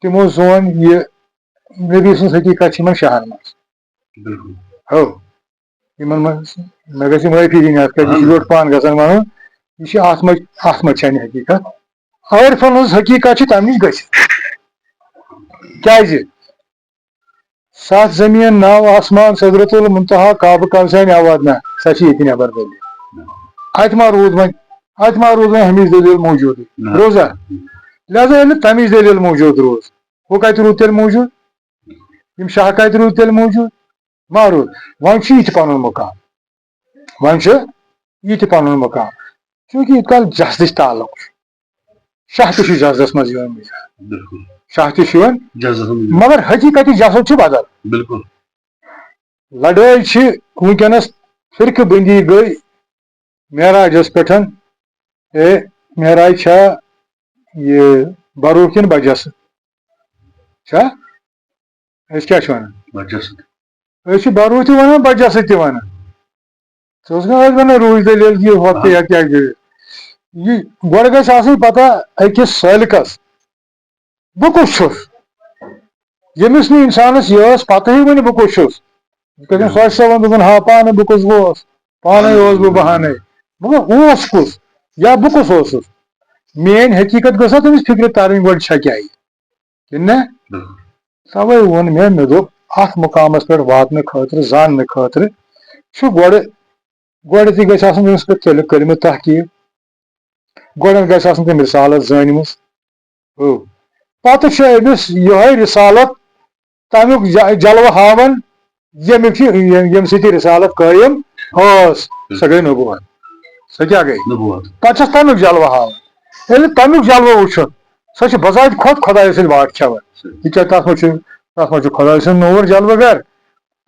تمو زون یہ نبی سن حقیقت شاہن بالکل ہو یمن مے گژھِ معافی دِنۍ اتھ کیٛازِ یہِ چھُ لوٚٹ پان گژھان ونُن یہ چھِ اتھ منٛز چھنہٕ حقیقت عارفن ہٕنٛز حقیقت چھِ تمہِ نِش گٔژھِتھ کیٛازِ 7 زمین 9 آسمان سدرۃ المنتہا کعبہ قوسین اودنا سۄ چھِ ییٚتہِ نٮ۪بر دٔلیٖل اتہِ ما روٗد وۄنۍ ہمیش دٔلیٖل موٗجوٗدٕے روزا لہذا ییٚلہِ نہٕ تمِچ دٔلیٖل موٗجوٗد روٗز ہُہ کتہِ روٗد تیٚلہِ موٗجوٗد یِم شاہ کتہِ روٗد تیٚلہِ موٗجوٗد ما روٗد وۄنۍ چھُ یہِ تہِ پنُن مقام وۄنۍ چھُ یہِ تہِ پنُن مقام چوٗنکہِ ییٖت کال جسدٕچ تعلق چھُ شاہ تہِ چھُ جسدس منٛز یِوان بالکل شاہ تہِ چھُ یِوان جزا مگر حقیقتی جسد چھُ بدل بالکل لڑٲے چھِ وٕنکیٚنس فرقہٕ بندی گٔے معراجس پٮ۪ٹھ معراج چھا یہِ بروٗح کِنہٕ بجس چھا أسۍ کیٛاہ چھِ ونان بچس أسۍ چھِ بروٗح تہِ ونان بجس تہِ ونان ژٕ اوسکھ نا أسۍ ونان روٗج دٔلیٖل یہِ ہۄتھ یا کیٛاہ گٔے یہِ گۄڈٕ گژھِ آسٕنۍ پتہ أکِس سٲلکس بہٕ کُس چھُس ییٚمِس نہٕ انسانس یہِ ٲس پتہٕے وٕنہِ بہٕ کُس چھُس سۄ چھِ سوان دوٚپُن ہا پانہٕ بہٕ کُس گوس پانے اوسُس بہٕ بہانے مگر اوس کُس یا بہٕ کُس اوسُس میٲنۍ حقیقت گٔژھ نا تٔمِس فکرِ ترٕنۍ گۄڈٕ چھا کیٛاہ یہِ کِنہٕ نہ توے ووٚن مےٚ دوٚپ اتھ مقامس پٮ۪ٹھ واتنہٕ خٲطرٕ زاننہٕ خٲطرٕ چھُ گۄڈٕ تہِ گژھِ آسُن تٔمِس پٮ۪ٹھ کٔرمٕژ تحقیٖق گۄڈٕ گژھِ آسُن تٔمۍ رسالت زٲنمٕژ پتہٕ چھُ أمِس یِہوے رسالت تمیُک جلوٕ ہاوان ییٚمہِ سۭتۍ یہِ رسالت قٲیِم ٲس سۄ گٔے نبوت سۄ کیٛاہ گٔے پتہٕ چھس تمیُک جلوٕ ہاوان ییٚلہِ تمیُک جلوٕ وٕچھُن سۄ چھِ بذاتہِ کھۄتہٕ خۄدایہِ سۭتۍ واٹھ کھٮ۪وان تِکیٛازِ تتھ منٛز چھُ خۄداے سُنٛد نوٗر جلوٕ گر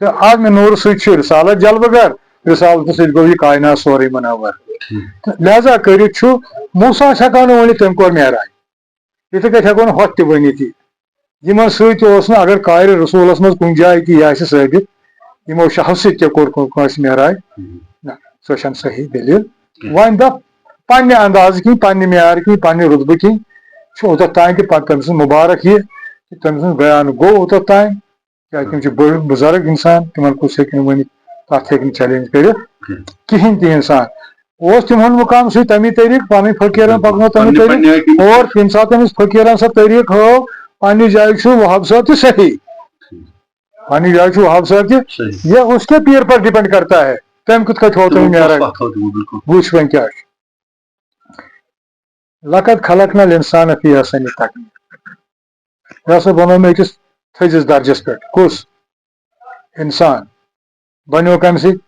تہٕ امہِ نوٗرٕ سۭتۍ چھُ رسالت جلوٕ گر رسالتہٕ سۭتۍ گوٚو یہِ کاینات سورُے منور تہٕ لہذا کٔرِتھ چھُ موسا ہٮ۪کان نہٕ ؤنِتھ تٔمۍ کوٚر معراج یِتھٕے کٔنۍ ہٮ۪کو نہٕ ہۄتھ تہِ ؤنِتھ یہِ یِمن سۭتۍ اوس نہٕ اگر قارِ رسوٗلس منٛز کُنہِ جایہِ تہِ یہِ آسہِ ثٲبت یِمو شاہو سۭتۍ تہِ کوٚر کٲنٛسہِ معراج نہ سۄ چھنہٕ صحیح دٔلیٖل وۄنۍ دپ پننہِ اندازٕ کِنۍ پننہِ معیارٕ کِنۍ پننہِ رُتبہٕ کِنۍ چھُ اوٚتتھ تانۍ تہِ پتہٕ تٔمۍ سٕنٛز مُبارک یہِ تٔمۍ سٕنٛز بیان گوٚو اوٚتتھ تانۍ کیٛازِ تِم چھِ بٔڑ بُزرگ انسان تِمن کُس ہیٚکہِ نہٕ ؤنِتھ تتھ ہیٚکہِ نہٕ چیلینج کٔرِتھ کِہینۍ تہِ انسان اوس تِمن مقام سۭتۍ تمی طریٖقہٕ پنٕنۍ فقیٖرن پکنو تمی طریٖقہٕ اور ییٚمہِ ساتہٕ تٔمِس فقیٖرن سۄ طریٖقہٕ ہٲو پننہِ جایہِ چھُ وہاب صٲب تہِ صحیح پننہِ جایہِ چھُ وہاب صٲب تہِ یہ اس کے پیر پر ڈپینڈ کرتا ہے تٔمۍ کِتھ کٔنۍ تھوٚو تٔمۍ معراج وٕچھ وۄنۍ کیٛاہ چھُ لقد خلقنا الانسان فی احسن تقویٖم یہِ ہسا بنوو مےٚ أکِس تھٔزِس درجس پٮ۪ٹھ کُس انسان بنیو کمہِ سۭتۍ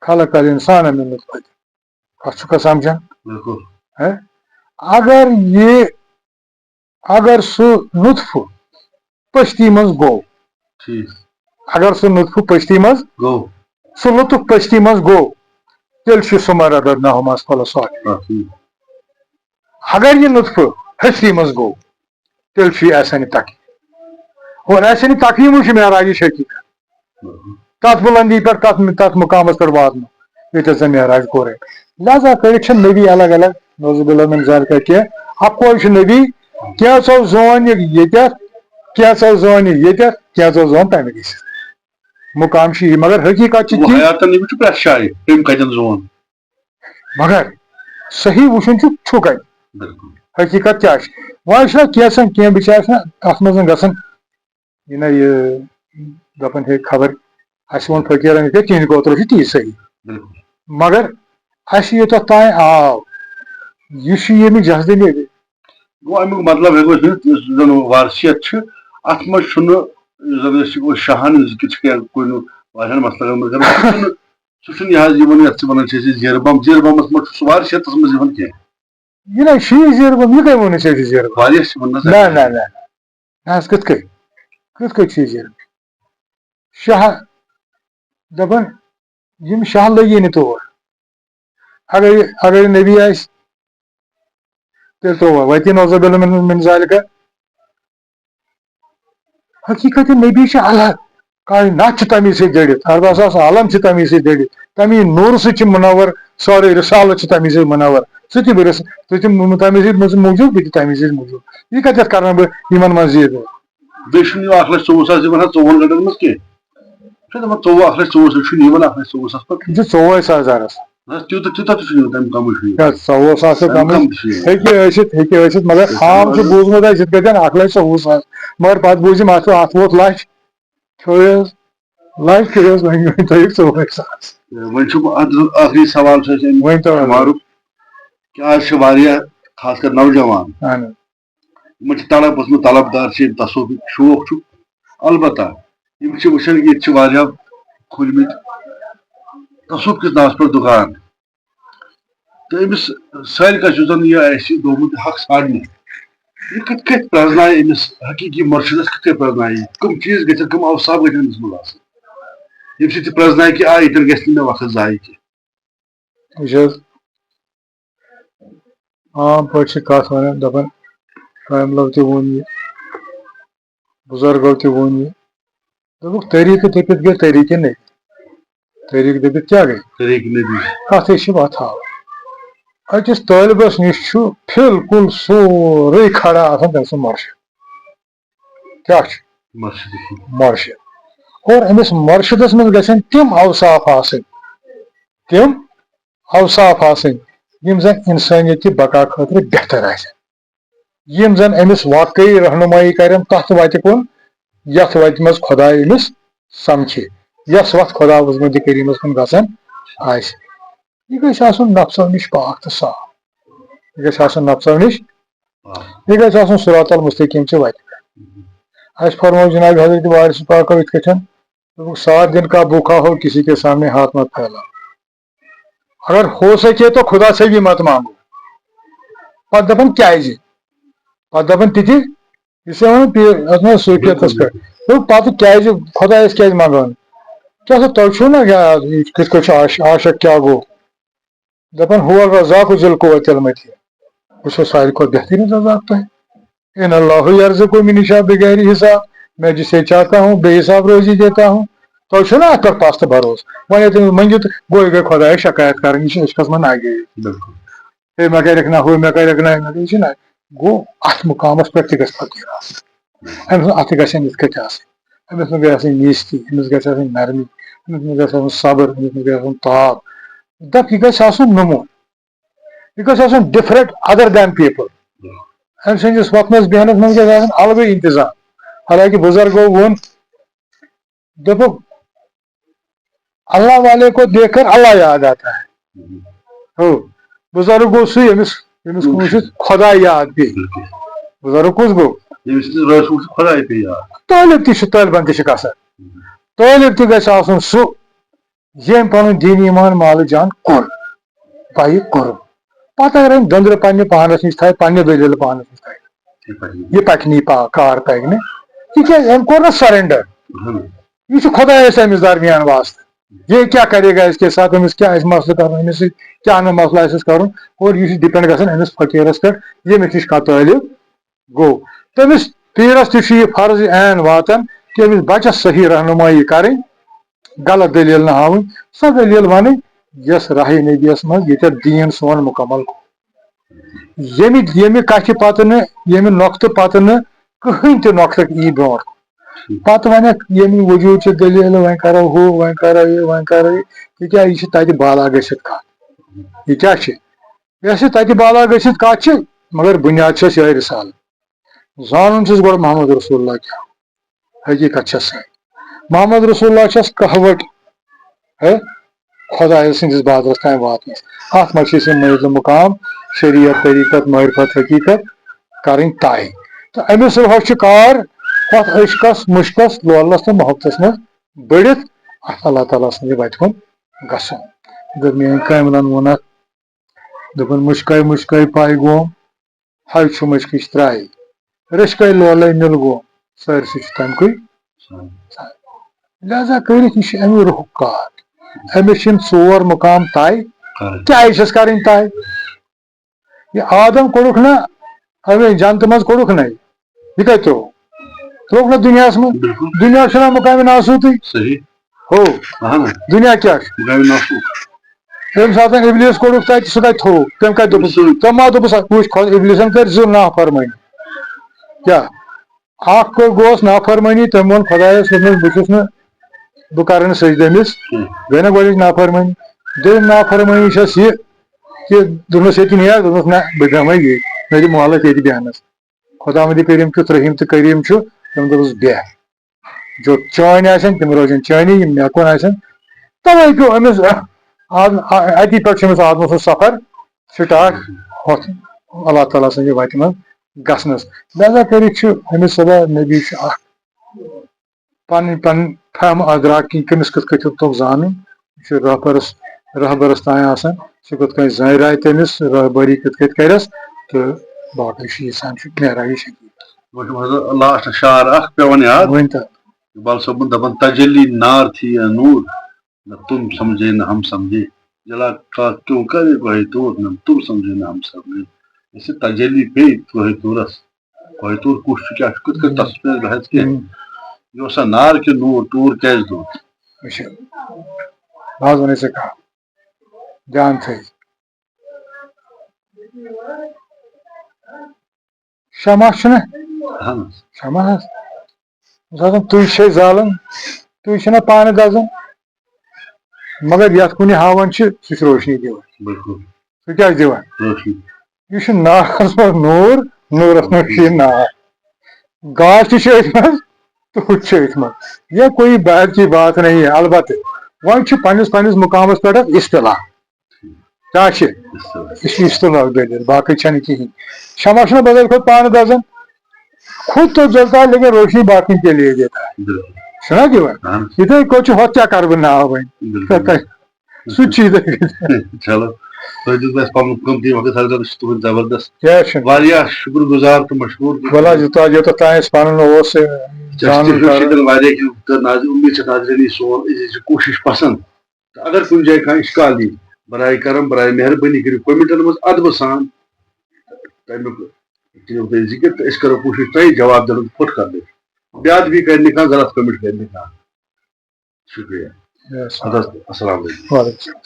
خلق الانسان من نطفة کتھ چھُکھا سمجھان اگر سُہ نطفہٕ پٔستی منٛز گوٚو اگر سُہ نطفہٕ پٔستی منٛز گوٚو سُہ لطف پٔستی منٛز گوٚو تیٚلہِ چھُ سُہ مردد نہماس پلس اگر یہِ نطفہٕ ہستی منٛز گوٚو تیٚلہِ چھُ یہِ احسانِ تقویٖم اور احسانِ تقویٖمٕے چھُ معراجٕچ حقیٖقت تتھ بُلندی پٮ۪ٹھ تتھ مقامس پٮ۪ٹھ واتنُک ییٚتٮ۪تھ زن معراج کوٚر لہذا کٔرِتھ چھِ نبی الگ الگ نعوذ باللہ من ذالِکہ کینٛہہ اکوے چھُ نبی کینٛژو زون یہِ ییٚتٮ۪تھ کینٛژو زون یہِ ییٚتٮ۪تھ کینٛژو زون تمہِ گٔژھِتھ مقام چھُ یہِ مگر حقیٖقت چھِ مگر صحیح وٕچھُن چھُ کتہِ حقیٖقت کیٛاہ چھِ وۄنۍ چھُنہ کینٛژن کینٛہہ بِچارِ چھِنہ اتھ منٛز گژھان یہِ نہ یہِ دپان ہے خبر اسہِ ووٚن فقیٖرن یِتھ کٔنۍ تِہنٛدِ خٲطرٕ چھُ تی صحیح مگر اسہِ یوٚتتھ تانۍ آو یہِ چھُ ییٚمہِ جسدٕ نیبر گوٚو امیُک مطلب ہٮ۪کو أسۍ ؤنِتھ یُس زن وارثیت چھِ اتھ منٛز چھُنہٕ یُس زن أسۍ شاہن ذِکر چھِ کُنہِ واریاہن مسلن منٛز سُہ چھُنہٕ یہِ حظ یِوان یتھ ونان چھِ أسۍ زیرٕ بم منٛز چھُ سُہ وارثیتس منٛز یِوان کینٛہہ یہِ نہ چھُ یہِ زیرٕ بم یہِ کٔمۍ ووٚنُے ژےٚ چھُ زیرٕ بم واریاہ چھِ ونان نہ حظ کِتھ کٔنۍ چھُ یہِ زیرٕ بم شاہ دپان یِم شاہ لٔگی نہٕ تور اگر نبی آسہِ تیل ترٛووا وتی نوزبل من ذالکا حقیقت نبی چھِ الگ کائنات چھِ تمی سۭتۍ جٔڑِتھ 14,000 عالم چھِ تمی سۭتۍ جٔڑِتھ تمی نوٗر سۭتۍ چھِ منور سورُے رسالت چھِ تمی سۭتۍ منور ژٕ تہِ تمی سۭتۍ موٗجوٗد بہٕ تہِ تمی سۭتۍ موٗجوٗد یہِ کتٮ۪تھ کرن بہٕ یِمن منٛز یہِ بیٚیہِ چھُنہٕ یہِ 1,24,000 دِوان 4 گنٹن منٛز کینٛہہ چھُ دپان 1,24,000 چھُنہٕ یِوان 1,24,000 پتہٕ یہِ چھُ 24,000 تیوٗتاہ تہِ چھُ یِوان تمہِ کمٕے چھُ 14,000 ہیٚکہِ ٲسِتھ مگر عام چھُ بوٗزمُت اَسہِ یِتھ کٲٹھۍ 1,24,000 مگر پتہٕ بوٗزِم اتھ ووت لچھ کھیوٚیس لچھ کھیوٚیس وۄنۍ تھٲیِکھ 24,000 وۄنۍ چھُ ٲخری سوال چھُ اَسہِ مارُک کہِ آز چھِ واریاہ خاص کر نوجوان یِمن چھِ طلب اوسمُت طلبدار چھِ یِم تصوفٕکۍ شوق چھُ البتہ یِم چھِ وٕچھان ییٚتہِ چھِ واریاہ کھوٗلمٕتۍ تصوف کِس ناوس پٮ۪ٹھ دُکان تہٕ أمِس سٲلکس یُس زن یہِ آسہِ گوٚمُت حق ژھانڈنہِ یہِ کِتھ کٔنۍ پرٛزنایہِ أمِس حقیٖقی مرشدس کِتھ کٔنۍ پرٛزنایہِ یہِ کٕم چیٖز گژھن کٕم اوصاف گژھن أمِس منٛز آسٕنۍ ییٚمہِ سۭتۍ یہِ پرٛزنایہِ کہِ ییٚتٮ۪ن گژھِ نہٕ مےٚ وقت ضایہِ کینٛہہ وٕچھ حظ عام پٲٹھۍ چھِ کتھ ونان دپان کاملو تہِ ووٚن یہِ بُزرگو تہِ ووٚن یہِ دوٚپُکھ طریٖقہٕ دٔپِتھ گٔے طریٖقہٕ نبی طریٖقہٕ دٔپِتھ کیٛاہ گٔے طریٖقہٕ نبی کتھٕے چھِ وتھاو أکِس طٲلبس نِش چھُ بِلکُل سورُے کھڑا آسان تٔمۍ سُنٛد مرشد کیٛاہ چھُ مرشد اور أمِس مرشدس منٛز گژھن تِم اوصاف آسٕنۍ یِم زن انسٲنیتی بقا خٲطرٕ بہتر آسن یِم زن أمِس واقعی رہنمٲیی کرن تتھ وتہِ کُن یتھ وتہِ منٛز خۄدا أمِس سمکھِ یۄس وتھ خۄدا وٕزمٕتہِ کریٖمس کُن گژھان آسہِ یہِ گژھِ آسُن نفسو نِش پاک تہٕ صاف یہِ گژھِ آسُن نفسو نِش یہِ گژھِ آسُن صراط المستقیٖم چہِ وتہِ اَسہِ فرموو جناب حضرت وارث پاکو یِتھ کٲٹھۍ دوٚپُکھ 7 دن کا بھوکا ہو کسی کے سامنے ہاتھ مت پھیلاو اگر ہو سکے تو خدا سے بھی مت مانگو پتہٕ دپان کیازِ پتہٕ دپان تِتہِ یُس ونان صوٗفیتس پٮ۪ٹھ دوٚپُکھ پتہٕ کیازِ خۄدایس کیازِ منگو نہٕ کیٛاہ سا تۄہہِ چھُو نا کِتھ کٲٹھۍ چھُ عاشق کیٛاہ گوٚو دپان ہو الرزاق ذو القوة المتین بہٕ چھُس ساروی کھۄتہٕ بہتریٖن رزاق تۄہہِ ان اللہ یرزقُ من یشاء بغیر حساب میں جسے چاہتا ہوں بے حساب روزی دیتا ہوں تۄہہِ چھُو نا اتھ پٮ۪ٹھ پست بروسہٕ وۄنۍ ییٚلہِ تٔمِس منٛگِو تہٕ گوٚو خۄدایس شکایت کرٕنۍ یہِ چھِ عشقس منٛز ناگے ہے مےٚ کرٮ۪کھ نہ ہُہ مےٚ کرٮ۪کھ نہ یہِ چھِ نہ گوٚو اتھ مقامس پٮ۪ٹھ تہِ گژھِ فقیٖر آسُن أمۍ سُنٛد اتھٕ گژھن یِتھ کٲٹھۍ آسٕنۍ أمِس منٛز گژھِ آسٕنۍ نیٖستی أمِس گژھِ آسٕنۍ نرمی أمِس منٛز گژھِ آسُن صبر أمِس منٛز گژھِ آسُن تاب دپ یہِ گژھِ آسُن نموٗن یہِ گژھِ آسُن ڈفرنٹ ادر دین پیٖپل أمۍ سٕنٛدِس وۄتھنس بیہنس منٛز گژھِ آسُن الگٕے انتظام حالانکہِ بُزرگو ووٚن دوٚپُکھ اللہ والے کو دیکھ کر اللہ یاد آتا ہے ہو بُزرگ گوٚو سُے ییٚمِس وٕچھِتھ خۄدا یاد پیٚیہِ بُزرگ کُس گوٚو طٲلب تہِ چھُ طٲلبن تہِ چھِ کثر طٲلب تہِ گژھِ آسُن سُہ ییٚمۍ پنُن دیٖن ایٖمان مالہٕ جان کوٚر پایہِ کوٚرُن پتہٕ اگر أمۍ دٔنٛدرٕ پننہِ پانس نِش تھایہِ پننہِ دٔلیٖلہٕ پانس نِش تھایہِ یہِ پکہِ نہٕ کار پکہِ نہٕ تِکیازِ أمۍ کوٚر نہٕ سرینڈر یہ خدایس أمِس درمیان واسطہٕ یہ کیا کرے گا اس کے ساتھ أمِس کیاہ آسہِ مسلہٕ کرُن أمِس سۭتۍ کیاہ نہٕ مسلہٕ آسٮ۪س کرُن اور یہِ چھُ ڈِپینڈ گژھان أمِس فقیٖرس پٮ۪ٹھ ییٚمِس نِش کانٛہہ طٲلب گوٚو تٔمِس پیٖرس تہِ چھُ یہِ فرض عین واتان کہِ أمِس بچس صحیح رہنمٲیی کرٕنۍ غلط دٔلیٖل نہٕ ہاوٕنۍ سۄ دٔلیٖل ونٕنۍ یۄس راہِ نبیَس منٛز ییٚتٮ۪تھ دیٖن سون مُکمل گوٚو ییٚمہِ کتھِ پتہٕ نہٕ ییٚمہِ نۄقطہٕ پتہٕ نہٕ کٕہٕنۍ تہِ نۄقطہٕ یی برونٛٹھ پتہٕ ونکھ ییٚمہِ وجوٗد چھِ دٔلیٖل وۄنۍ کرو ہُہ وۄنۍ کرو یہِ وۄنۍ کرو یہِ تِکیٛازِ یہِ چھِ تتہِ بالا گٔژھِتھ کتھ یہِ کیاہ چھِ یۄس یہِ تتہِ بالا گٔژھِتھ کتھ چھِ مگر بُنیاد چھس یِہے رِسالت زانُن چھُس گۄڈٕ محمد رسول اللہ کیٛاہ حقیٖقت چھس سٲنۍ محمد رسول اللہ چھس کہوٹ خۄدایہِ سٕنٛدِس بازرس تانۍ واتنس اتھ منٛز چھِ أسۍ یِم منزِل مقام شریعت طریٖقت معرفت حقیٖقت کرٕنۍ طے تہٕ أمِس روٚہس چھُ کار اتھ عشقس مُشقس لولنس تہٕ محبتس منٛز بٔڑِتھ اتھ اللہ تعالیٰ سٕنٛدِ وتہِ کُن گژھُن دوٚپ میٲنۍ کاملن ووٚن اتھ دوٚپُن مُشکے مُشکے پاے گوم ہاے چھُ مُشکٕچ ترٛایہِ رِشکے لولے مِل گوم سٲرسٕے چھُ تمہِ کُے لہذا کٔرِتھ یہِ چھُ امہِ روحُک کار أمِس چھِ یِم 4 مُقام طے کیازِ چھس کرٕنۍ طے یہ آدم کوڑک نا ہمیں جانت مز کوڑک نا یہ کت تروک نا دنیا من دنیا چھنا مقام ناسوتی صحیح ہو اہن دنیا کیا مقام ناسوت تم سات ابلیس کوڑک تک سہ کت تھو تم کت دس تم ما دس وچ ابلیسن کر زو نافرمانی کیا اخ گوس نافرمانی تم وون خدایس بہس نا بہ کر سجدہ امس گئی نا گۄڈنِچ نافرمانی دوٚیِم نافرمانی چھس یہ کہ دوٚپمس یہ نیا دوٚپمس نہ بہ بیہمے یہ مے دِ مہلت یہ بیہنس خدا مند کریم کیُتھ رحیم تو کریم چھُ تم دوٚپُس بیٚہہ جو چٲنۍ آسن تم روزن چٲنی یم مےٚ کُن آسن توے پیوٚو أمِس اتی پٮ۪ٹھ چھُ أمِس آدمہٕ سُنٛد سفر سٹارٹ ہوٚتھ اللہ تعالیٰ سٕنٛزِ وتہِ منٛز گژھنس لہذا کٔرِتھ چھُ أمِس صدا نبی چھُ اکھ پن فہم ادراک کی کٔمِس کِتھ کٔنۍ توٚگ زانُن یہِ چھُ رہبرس تانۍ آسان سُہ کِتھ کٔنۍ زانہِ تٔمِس رہبری کِتھ کٔنۍ کرٮ۪س تہٕ باقٕے چھُ یژھان چھُ معراج شریٖف لاسٹ شعر اکھ پیوان یاد ؤنۍ تو اقبال صٲبن دپان تجلی نار تھی یا نور نہ تم سمجھے نہ ہم سمجھے جلا کیوں کرے کوہ طور نہ تم سمجھے نہ ہم سمجھے اس تجلی پے کوہ طورس کوہ طور کُس چھُ کیاہ چھُ کِتھ کٔنۍ تتھ پٮ۪ٹھ بحث کینٛہہ یہ اوسا نار کہ نور ٹور کیازِ دور اچھا باز ونے سے کہا جان تھے شمع چھُنہ اہن شمع حظ تُہۍ زالان تُہۍ چھِنہ پانہٕ دزان مگر یتھ کُنہِ ہاوان چھِ سُہ چھُ روشنی دِوان بالکل سُہ کیاہ چھُ دِوان روشنی یہ چھُ نارس منٛز نوٗر نوٗرس منٛز چھُ یہِ نار گاش تہِ چھِ أتھۍ منٛز تہٕ ہُہ تہِ چھُ أتھۍ منٛز یہ کوئی بات کی بات نہیں ہے البتہ وۄنۍ چھُ پننس مقامس پٮ۪ٹھ اصطلاح کیاہ چھِ یہ چھُ اصطلاح دٔلیٖل باقٕے چھنہٕ کِہیٖنۍ شمع چھُنہ بدل کھۄتہٕ پانہٕ دزان خود تو جلتا ہے لیکن روشنی باقی کے لیے دیتا ہے سنا دِوان یِتھے کٔنۍ چھُ ہوٚتھ کیاہ کرٕ بہٕ ناو وۄنۍ سُہ تہِ چھُ یِتھے چلو تۄہہِ دیُت اَسہِ پنُن قۭمتی وقت حضرت چھُ تُہُنٛد زبردست کیٛاہ چھُنہٕ واریاہ شُکر گُزار تہٕ مشہوٗر بلا یوٚتتھ تانۍ اَسہِ پنُن اوس واریاہ کینٛہہ تہٕ اُمید چھِ ناظریٖن یہِ سون أزِچ یہِ کوٗشش پسنٛد تہٕ اگر کُنہِ جایہِ کانٛہہ اِشکال یی برائے کرم برائے مہربٲنی کٔرِو کومنٹن منٛز ادبہٕ سان تمیُک کٔرِو تُہۍ ذِکر تہٕ أسۍ کرو کوٗشش تۄہہِ جواب دِنُک فُٹ کرنٕچ بیادبی کرِ نہٕ کانٛہہ غلط کمنٹ کرِ نہٕ کانٛہہ شُکریہ حضرت السلام علیکم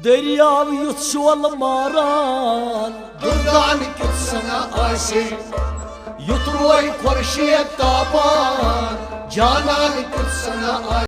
دریاو یُتھ شولہٕ ماران دُردان کیُتھ سنا آسہِ یُتھ روے خورشید تاپان جانان کیُتھ سنا آسہِ